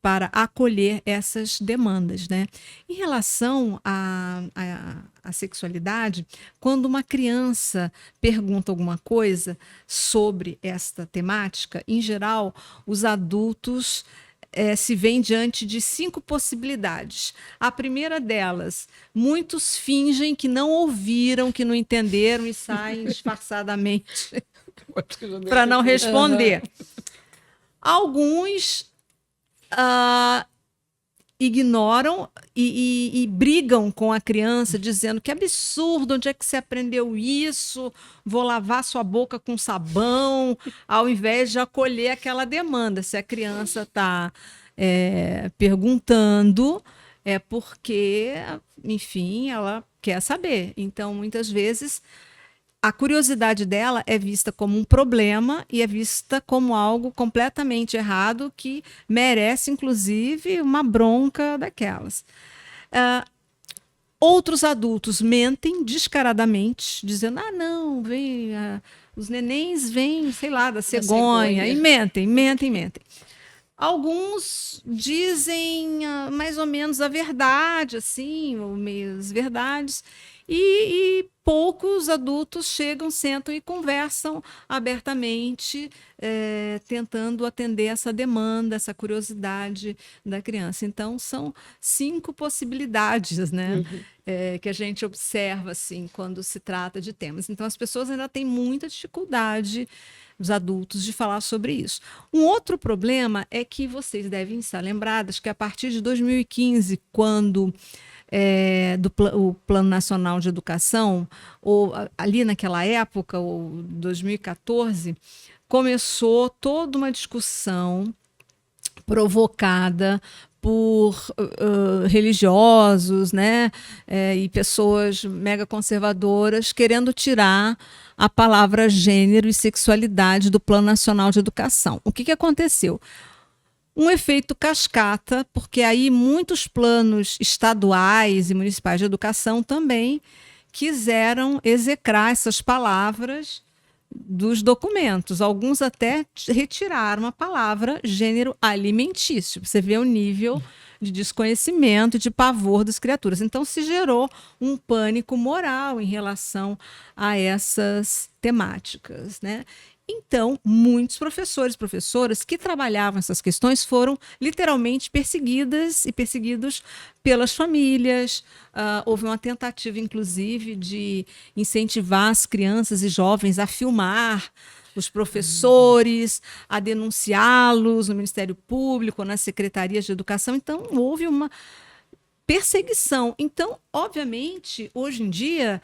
para acolher essas demandas, né? Em relação à sexualidade, quando uma criança pergunta alguma coisa sobre esta temática, em geral, os adultos se veem diante de 5 possibilidades. A primeira delas, muitos fingem que não ouviram, que não entenderam e saem disfarçadamente para não responder. Alguns ignoram e brigam com a criança, dizendo que absurdo, onde é que você aprendeu isso? Vou lavar sua boca com sabão, ao invés de acolher aquela demanda. Se a criança está perguntando, é porque, enfim, ela quer saber. Então, muitas vezes, a curiosidade dela é vista como um problema e é vista como algo completamente errado que merece, inclusive, uma bronca daquelas. Outros adultos mentem descaradamente, dizendo, não, vem, os nenéns vêm, sei lá, da cegonha, e mentem. Alguns dizem mais ou menos a verdade, assim, ou meias verdades, e poucos adultos chegam, sentam e conversam abertamente, tentando atender essa demanda, essa curiosidade da criança. Então, são 5 possibilidades, né, que a gente observa assim, quando se trata de temas. Então, as pessoas ainda têm muita dificuldade, os adultos, de falar sobre isso. Um outro problema é que vocês devem estar lembradas que a partir de 2015, quando o Plano Nacional de Educação, ou ali naquela época, ou 2014, começou toda uma discussão provocada por religiosos, né, e pessoas mega conservadoras querendo tirar a palavra gênero e sexualidade do Plano Nacional de Educação. O que aconteceu? Um efeito cascata, porque aí muitos planos estaduais e municipais de educação também quiseram execrar essas palavras dos documentos. Alguns até retiraram a palavra gênero alimentício. Você vê o nível de desconhecimento e de pavor das criaturas. Então, se gerou um pânico moral em relação a essas temáticas, né? Então, muitos professores e professoras que trabalhavam essas questões foram literalmente perseguidas e perseguidos pelas famílias. Houve uma tentativa, inclusive, de incentivar as crianças e jovens a filmar os professores, a denunciá-los no Ministério Público, nas secretarias de educação. Então, houve uma perseguição. Então, obviamente, hoje em dia,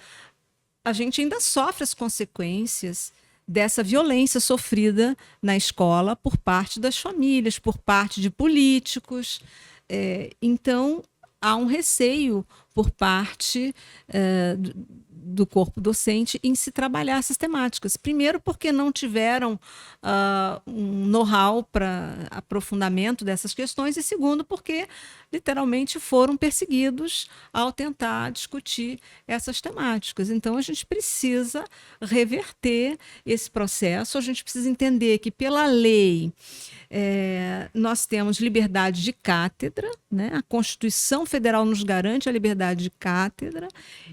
a gente ainda sofre as consequências dessa violência sofrida na escola por parte das famílias, por parte de políticos. Então, há um receio por parte do corpo docente em se trabalhar essas temáticas. Primeiro, porque não tiveram um know-how para aprofundamento dessas questões, e segundo, porque literalmente foram perseguidos ao tentar discutir essas temáticas. Então, a gente precisa reverter esse processo, a gente precisa entender que, pela lei, nós temos liberdade de cátedra, né? A Constituição Federal nos garante a liberdade de cátedra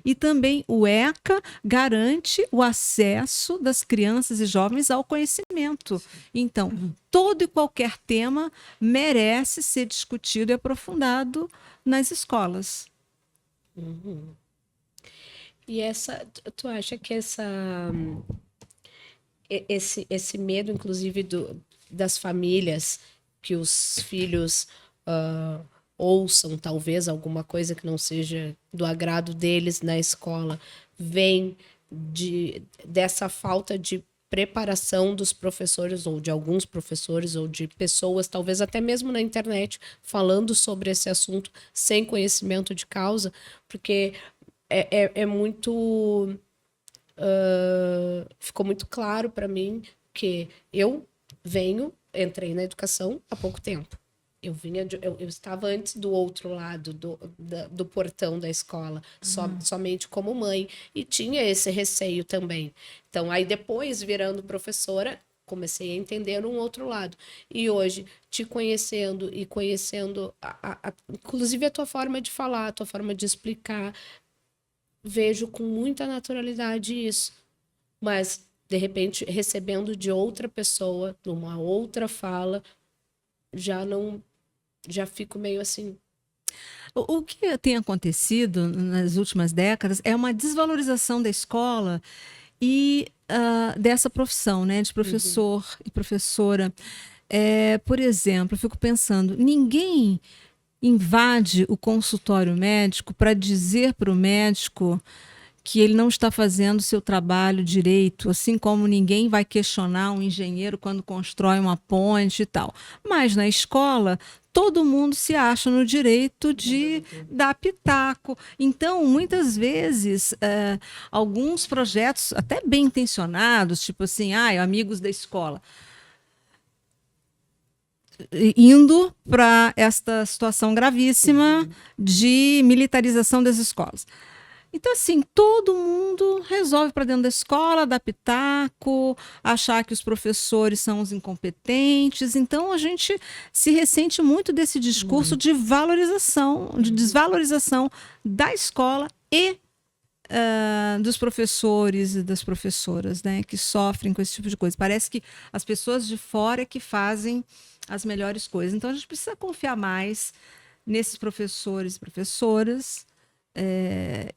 e também o ECA garante o acesso das crianças e jovens ao conhecimento. Então, todo e qualquer tema merece ser discutido e aprofundado nas escolas. E tu acha que esse medo, inclusive, das famílias, que os filhos ouçam talvez alguma coisa que não seja do agrado deles na escola, vem dessa falta de preparação dos professores, ou de alguns professores, ou de pessoas, talvez até mesmo na internet, falando sobre esse assunto sem conhecimento de causa, porque é muito... ficou muito claro para mim que eu entrei na educação há pouco tempo. Eu estava antes do outro lado do portão da escola, somente como mãe, e tinha esse receio também. Então, aí depois, virando professora, comecei a entender um outro lado. E hoje, te conhecendo e conhecendo, inclusive a tua forma de falar, a tua forma de explicar, vejo com muita naturalidade isso. Mas, de repente, recebendo de outra pessoa, numa outra fala, já fico meio assim. O que tem acontecido nas últimas décadas é uma desvalorização da escola e dessa profissão, né, de professor e professora. Por exemplo, eu fico pensando, ninguém invade o consultório médico para dizer para o médico que ele não está fazendo o seu trabalho direito, assim como ninguém vai questionar um engenheiro quando constrói uma ponte e tal. Mas na escola, todo mundo se acha no direito de dar pitaco. Então, muitas vezes, alguns projetos, até bem intencionados, tipo assim, amigos da escola, indo para esta situação gravíssima de militarização das escolas. Então, assim, todo mundo resolve para dentro da escola, dar pitaco, achar que os professores são os incompetentes. Então, a gente se ressente muito desse discurso de valorização, de desvalorização da escola e dos professores e das professoras, né, que sofrem com esse tipo de coisa. Parece que as pessoas de fora é que fazem as melhores coisas. Então, a gente precisa confiar mais nesses professores e professoras,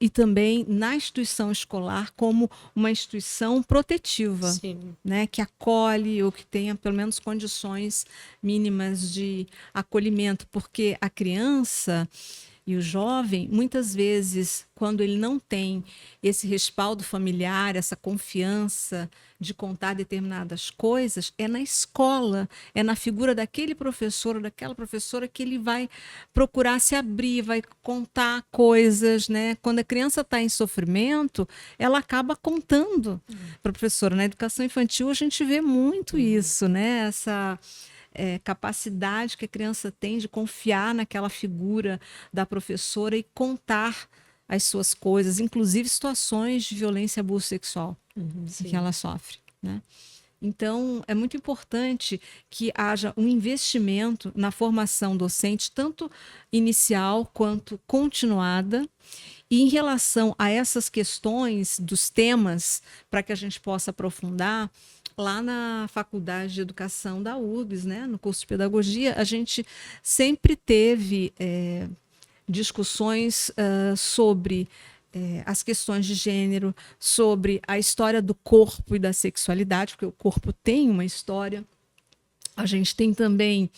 e também na instituição escolar como uma instituição protetiva, né, que acolhe ou que tenha pelo menos condições mínimas de acolhimento, porque a criança e o jovem, muitas vezes, quando ele não tem esse respaldo familiar, essa confiança de contar determinadas coisas, é na escola, é na figura daquele professor ou daquela professora que ele vai procurar se abrir, vai contar coisas, né? Quando a criança está em sofrimento, ela acaba contando para a professora. Na educação infantil, a gente vê muito isso, né? Essa capacidade que a criança tem de confiar naquela figura da professora e contar as suas coisas, inclusive situações de violência e abuso sexual que ela sofre, né? Então, é muito importante que haja um investimento na formação docente, tanto inicial quanto continuada, e em relação a essas questões dos temas, para que a gente possa aprofundar, lá na Faculdade de Educação da URGS, né, no curso de Pedagogia, a gente sempre teve discussões sobre as questões de gênero, sobre a história do corpo e da sexualidade, porque o corpo tem uma história. A gente tem também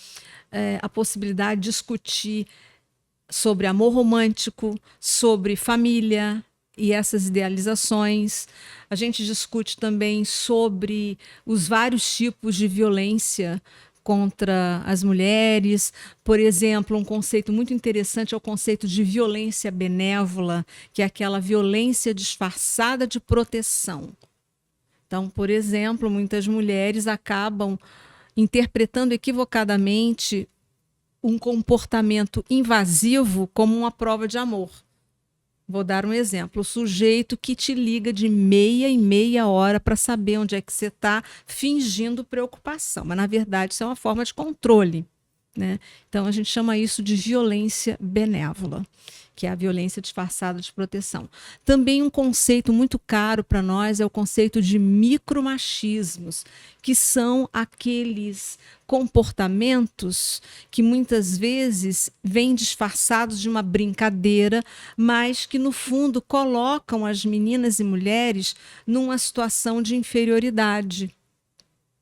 a possibilidade de discutir sobre amor romântico, sobre família e essas idealizações. A gente discute também sobre os vários tipos de violência contra as mulheres. Por exemplo, um conceito muito interessante é o conceito de violência benévola, que é aquela violência disfarçada de proteção. Então, por exemplo, muitas mulheres acabam interpretando equivocadamente um comportamento invasivo como uma prova de amor. Vou dar um exemplo. O sujeito que te liga de meia em meia hora para saber onde é que você está, fingindo preocupação. Mas, na verdade, isso é uma forma de controle, né? Então, a gente chama isso de violência benévola, que é a violência disfarçada de proteção. Também um conceito muito caro para nós é o conceito de micromachismos, que são aqueles comportamentos que muitas vezes vêm disfarçados de uma brincadeira, mas que no fundo colocam as meninas e mulheres numa situação de inferioridade.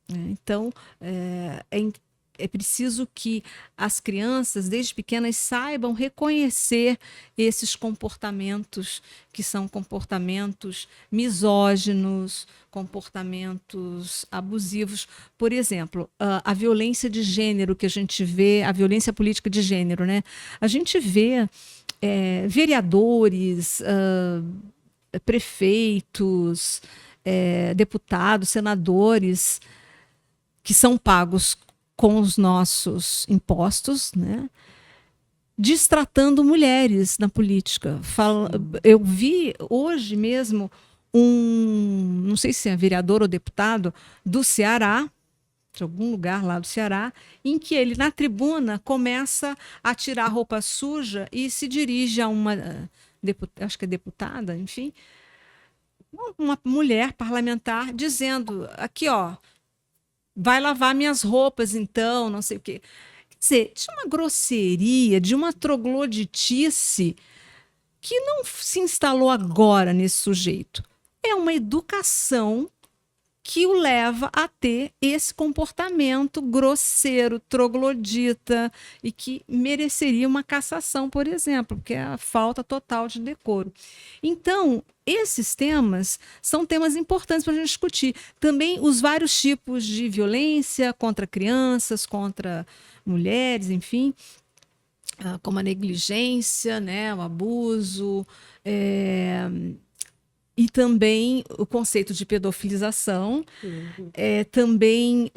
Então, é preciso que as crianças, desde pequenas, saibam reconhecer esses comportamentos, que são comportamentos misóginos, comportamentos abusivos. Por exemplo, a violência de gênero que a gente vê, a violência política de gênero, né? A gente vê vereadores, prefeitos, deputados, senadores, que são pagos com os nossos impostos, né? Destratando mulheres na política. Eu vi hoje mesmo não sei se é vereador ou deputado, do Ceará, de algum lugar lá do Ceará, em que ele, na tribuna, começa a tirar roupa suja e se dirige a uma, acho que é deputada, enfim, uma mulher parlamentar, dizendo, aqui, ó, vai lavar minhas roupas, então, não sei o quê. Quer dizer, de uma grosseria, de uma trogloditice que não se instalou agora nesse sujeito. É uma educação que o leva a ter esse comportamento grosseiro, troglodita, e que mereceria uma cassação, por exemplo, porque é a falta total de decoro. Então, esses temas são temas importantes para a gente discutir. Também os vários tipos de violência contra crianças, contra mulheres, enfim, como a negligência, né, o abuso, e também o conceito de pedofilização, também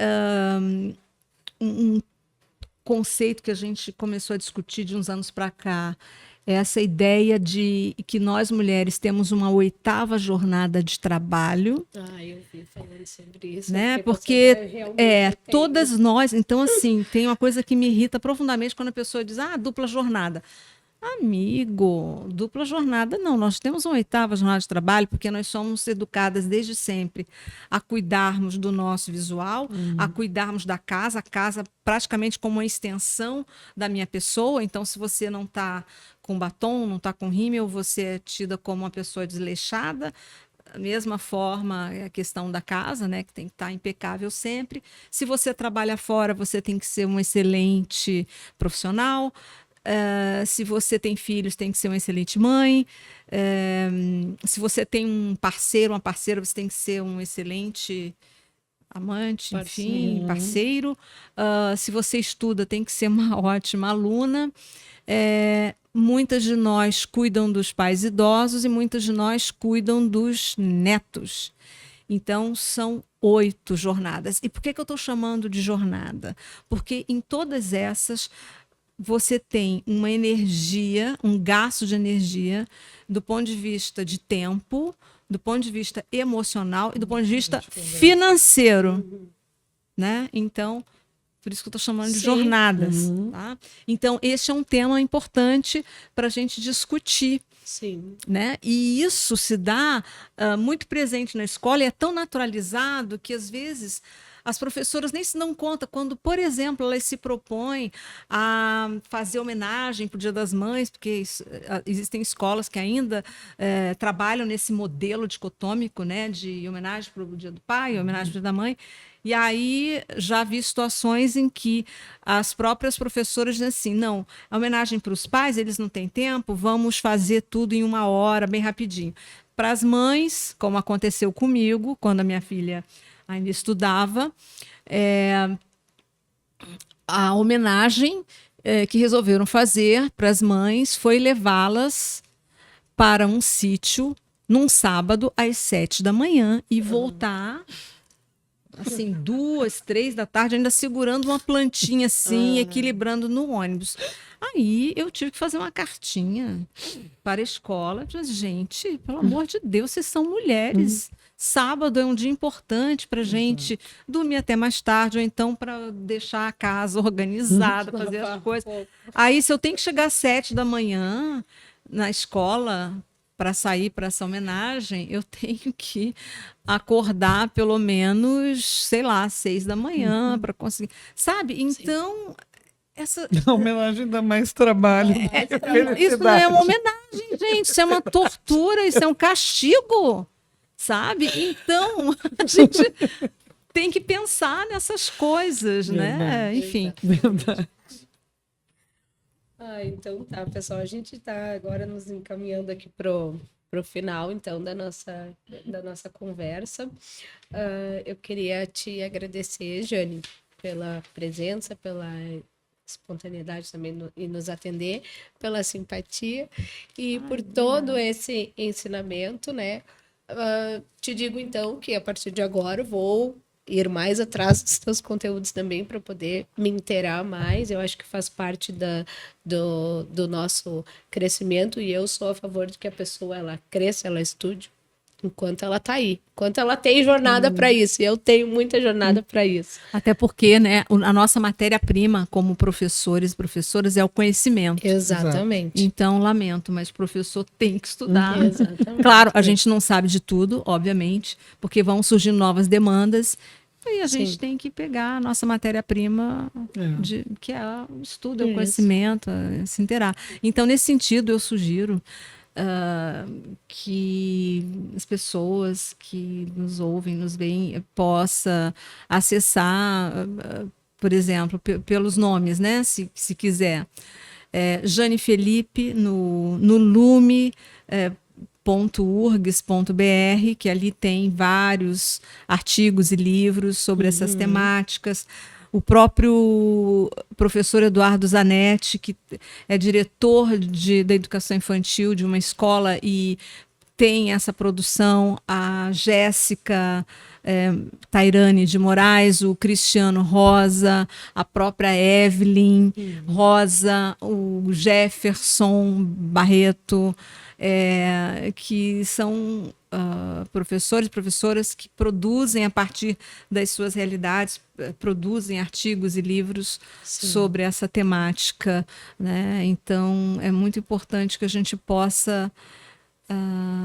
um conceito que a gente começou a discutir de uns anos para cá, é essa ideia de que nós mulheres temos uma 8ª jornada de trabalho. Eu vi falando sobre isso. Né? Porque todas nós, então assim, tem uma coisa que me irrita profundamente quando a pessoa diz, dupla jornada. Amigo, dupla jornada, não. Nós temos uma 8ª jornada de trabalho porque nós somos educadas desde sempre a cuidarmos do nosso visual, a cuidarmos da casa, a casa praticamente como uma extensão da minha pessoa. Então, se você não está com batom, não está com rímel, você é tida como uma pessoa desleixada. Da mesma forma, a questão da casa, né, que tem que estar impecável sempre. Se você trabalha fora, você tem que ser um excelente profissional. Se você tem filhos, tem que ser uma excelente mãe. Se você tem um parceiro, uma parceira, você tem que ser um excelente amante, enfim, parceiro. Se você estuda, tem que ser uma ótima aluna. Muitas de nós cuidam dos pais idosos e muitas de nós cuidam dos netos. Então, são 8 jornadas. E por que eu estou chamando de jornada? Porque em todas essas você tem uma energia, um gasto de energia do ponto de vista de tempo, do ponto de vista emocional e do ponto de vista financeiro, né? Então, por isso que eu estou chamando de jornadas. Tá? Então, esse é um tema importante para a gente discutir. Sim. Né? E isso se dá muito presente na escola e é tão naturalizado que, às vezes, as professoras nem se dão conta quando, por exemplo, elas se propõem a fazer homenagem para o Dia das Mães, porque existem escolas que ainda trabalham nesse modelo dicotômico, né, de homenagem para o Dia do Pai, homenagem para o Dia da Mãe. E aí já vi situações em que as próprias professoras dizem assim, não, a homenagem para os pais, eles não têm tempo, vamos fazer tudo em 1 hora, bem rapidinho. Para as mães, como aconteceu comigo, quando a minha filha ainda estudava, a homenagem que resolveram fazer para as mães foi levá-las para um sítio num sábado às 7 da manhã e voltar assim, 2, 3 da tarde, ainda segurando uma plantinha assim, equilibrando no ônibus. Aí eu tive que fazer uma cartinha para a escola. Disse, gente, pelo amor de Deus, vocês são mulheres. Sábado é um dia importante para gente dormir até mais tarde, ou então para deixar a casa organizada, fazer as coisas. Aí, se eu tenho que chegar às 7 da manhã na escola para sair para essa homenagem, eu tenho que acordar pelo menos, sei lá, 6 da manhã para conseguir. Sabe? Então, essa. A homenagem dá mais trabalho. Isso não é uma homenagem, gente. Isso é uma tortura, isso é um castigo. Sabe? Então, a gente tem que pensar nessas coisas, né? Enfim. Verdade. Então tá, pessoal. A gente tá agora nos encaminhando aqui pro final, então, da nossa conversa. Eu queria te agradecer, Jane, pela presença, pela espontaneidade também e nos atender, pela simpatia e por todo esse ensinamento, né? Te digo então que a partir de agora eu vou ir mais atrás dos teus conteúdos também para poder me inteirar mais. Eu acho que faz parte do nosso crescimento e eu sou a favor de que a pessoa ela cresça, ela estude enquanto ela está aí, enquanto ela tem jornada para isso. E eu tenho muita jornada para isso. Até porque, né, a nossa matéria-prima como professores e professoras é o conhecimento. Exatamente. Então, lamento, mas o professor tem que estudar. Exatamente. Claro, a gente não sabe de tudo, obviamente, porque vão surgindo novas demandas. E a gente tem que pegar a nossa matéria-prima, que é o estudo, é o conhecimento, é se inteirar. Então, nesse sentido, eu sugiro que as pessoas que nos ouvem, nos veem, possa acessar, por exemplo, pelos nomes, né? Se quiser. Jane Felipe no lume.urgs.br, que ali tem vários artigos e livros sobre essas temáticas. O próprio professor Eduardo Zanetti, que é diretor da educação infantil de uma escola e tem essa produção, a Jéssica Tairane de Moraes, o Cristiano Rosa, a própria Evelyn Rosa, o Jefferson Barreto, que são professores e professoras que produzem a partir das suas realidades, produzem artigos e livros sobre essa temática, né? Então, é muito importante que a gente possa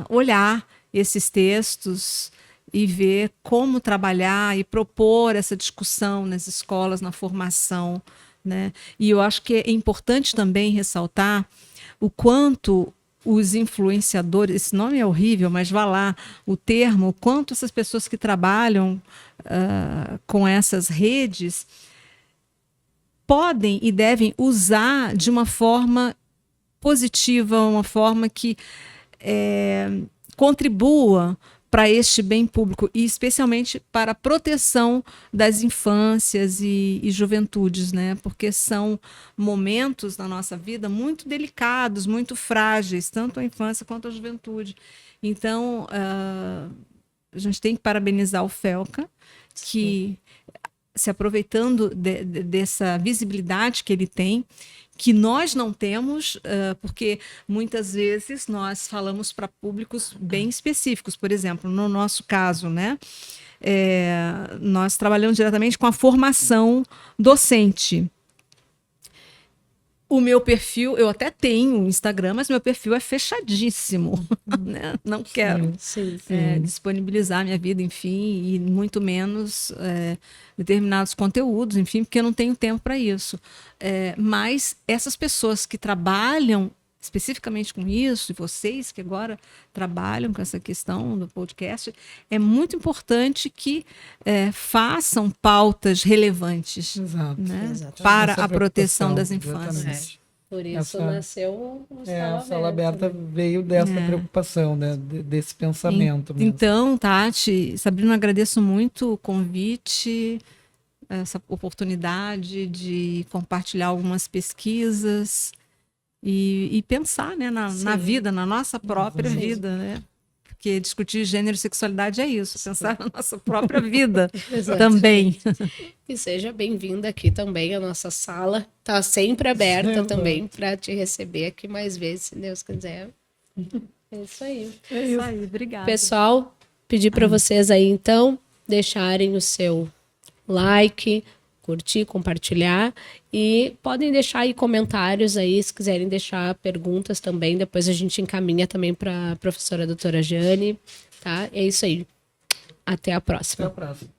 olhar esses textos e ver como trabalhar e propor essa discussão nas escolas, na formação, né? E eu acho que é importante também ressaltar o quanto os influenciadores, esse nome é horrível, mas vá lá, o termo, quanto essas pessoas que trabalham com essas redes podem e devem usar de uma forma positiva, uma forma que contribua para este bem público e especialmente para a proteção das infâncias e juventudes, né? Porque são momentos na nossa vida muito delicados, muito frágeis, tanto a infância quanto a juventude. Então, a gente tem que parabenizar o Felca, que se aproveitando dessa visibilidade que ele tem, que nós não temos, porque muitas vezes nós falamos para públicos bem específicos. Por exemplo, no nosso caso, né, nós trabalhamos diretamente com a formação docente. O meu perfil, eu até tenho um Instagram, mas meu perfil é fechadíssimo. Né? Não quero disponibilizar minha vida, enfim, e muito menos determinados conteúdos, enfim, porque eu não tenho tempo para isso. Mas essas pessoas que trabalham especificamente com isso, e vocês que agora trabalham com essa questão do podcast, é muito importante que façam pautas relevantes, né, para a proteção das infâncias. Por isso nasceu o Sala Aberta veio dessa preocupação, né, desse pensamento mesmo. Então, Tati, Sabrina, agradeço muito o convite, essa oportunidade de compartilhar algumas pesquisas e pensar, né, na vida, na nossa própria vida, né? porque discutir gênero e sexualidade é isso, pensar na nossa própria vida Exato. também. E seja bem-vinda aqui também. A nossa sala está sempre aberta Exato. também para te receber aqui mais vezes, se Deus quiser. É isso aí. É isso. Aí, obrigada. Pessoal, pedir para vocês aí então deixarem o seu like, curtir, compartilhar e podem deixar aí comentários aí, se quiserem deixar perguntas também, depois a gente encaminha também para a professora doutora Jane, tá? É isso aí. Até a Até próxima. a próxima.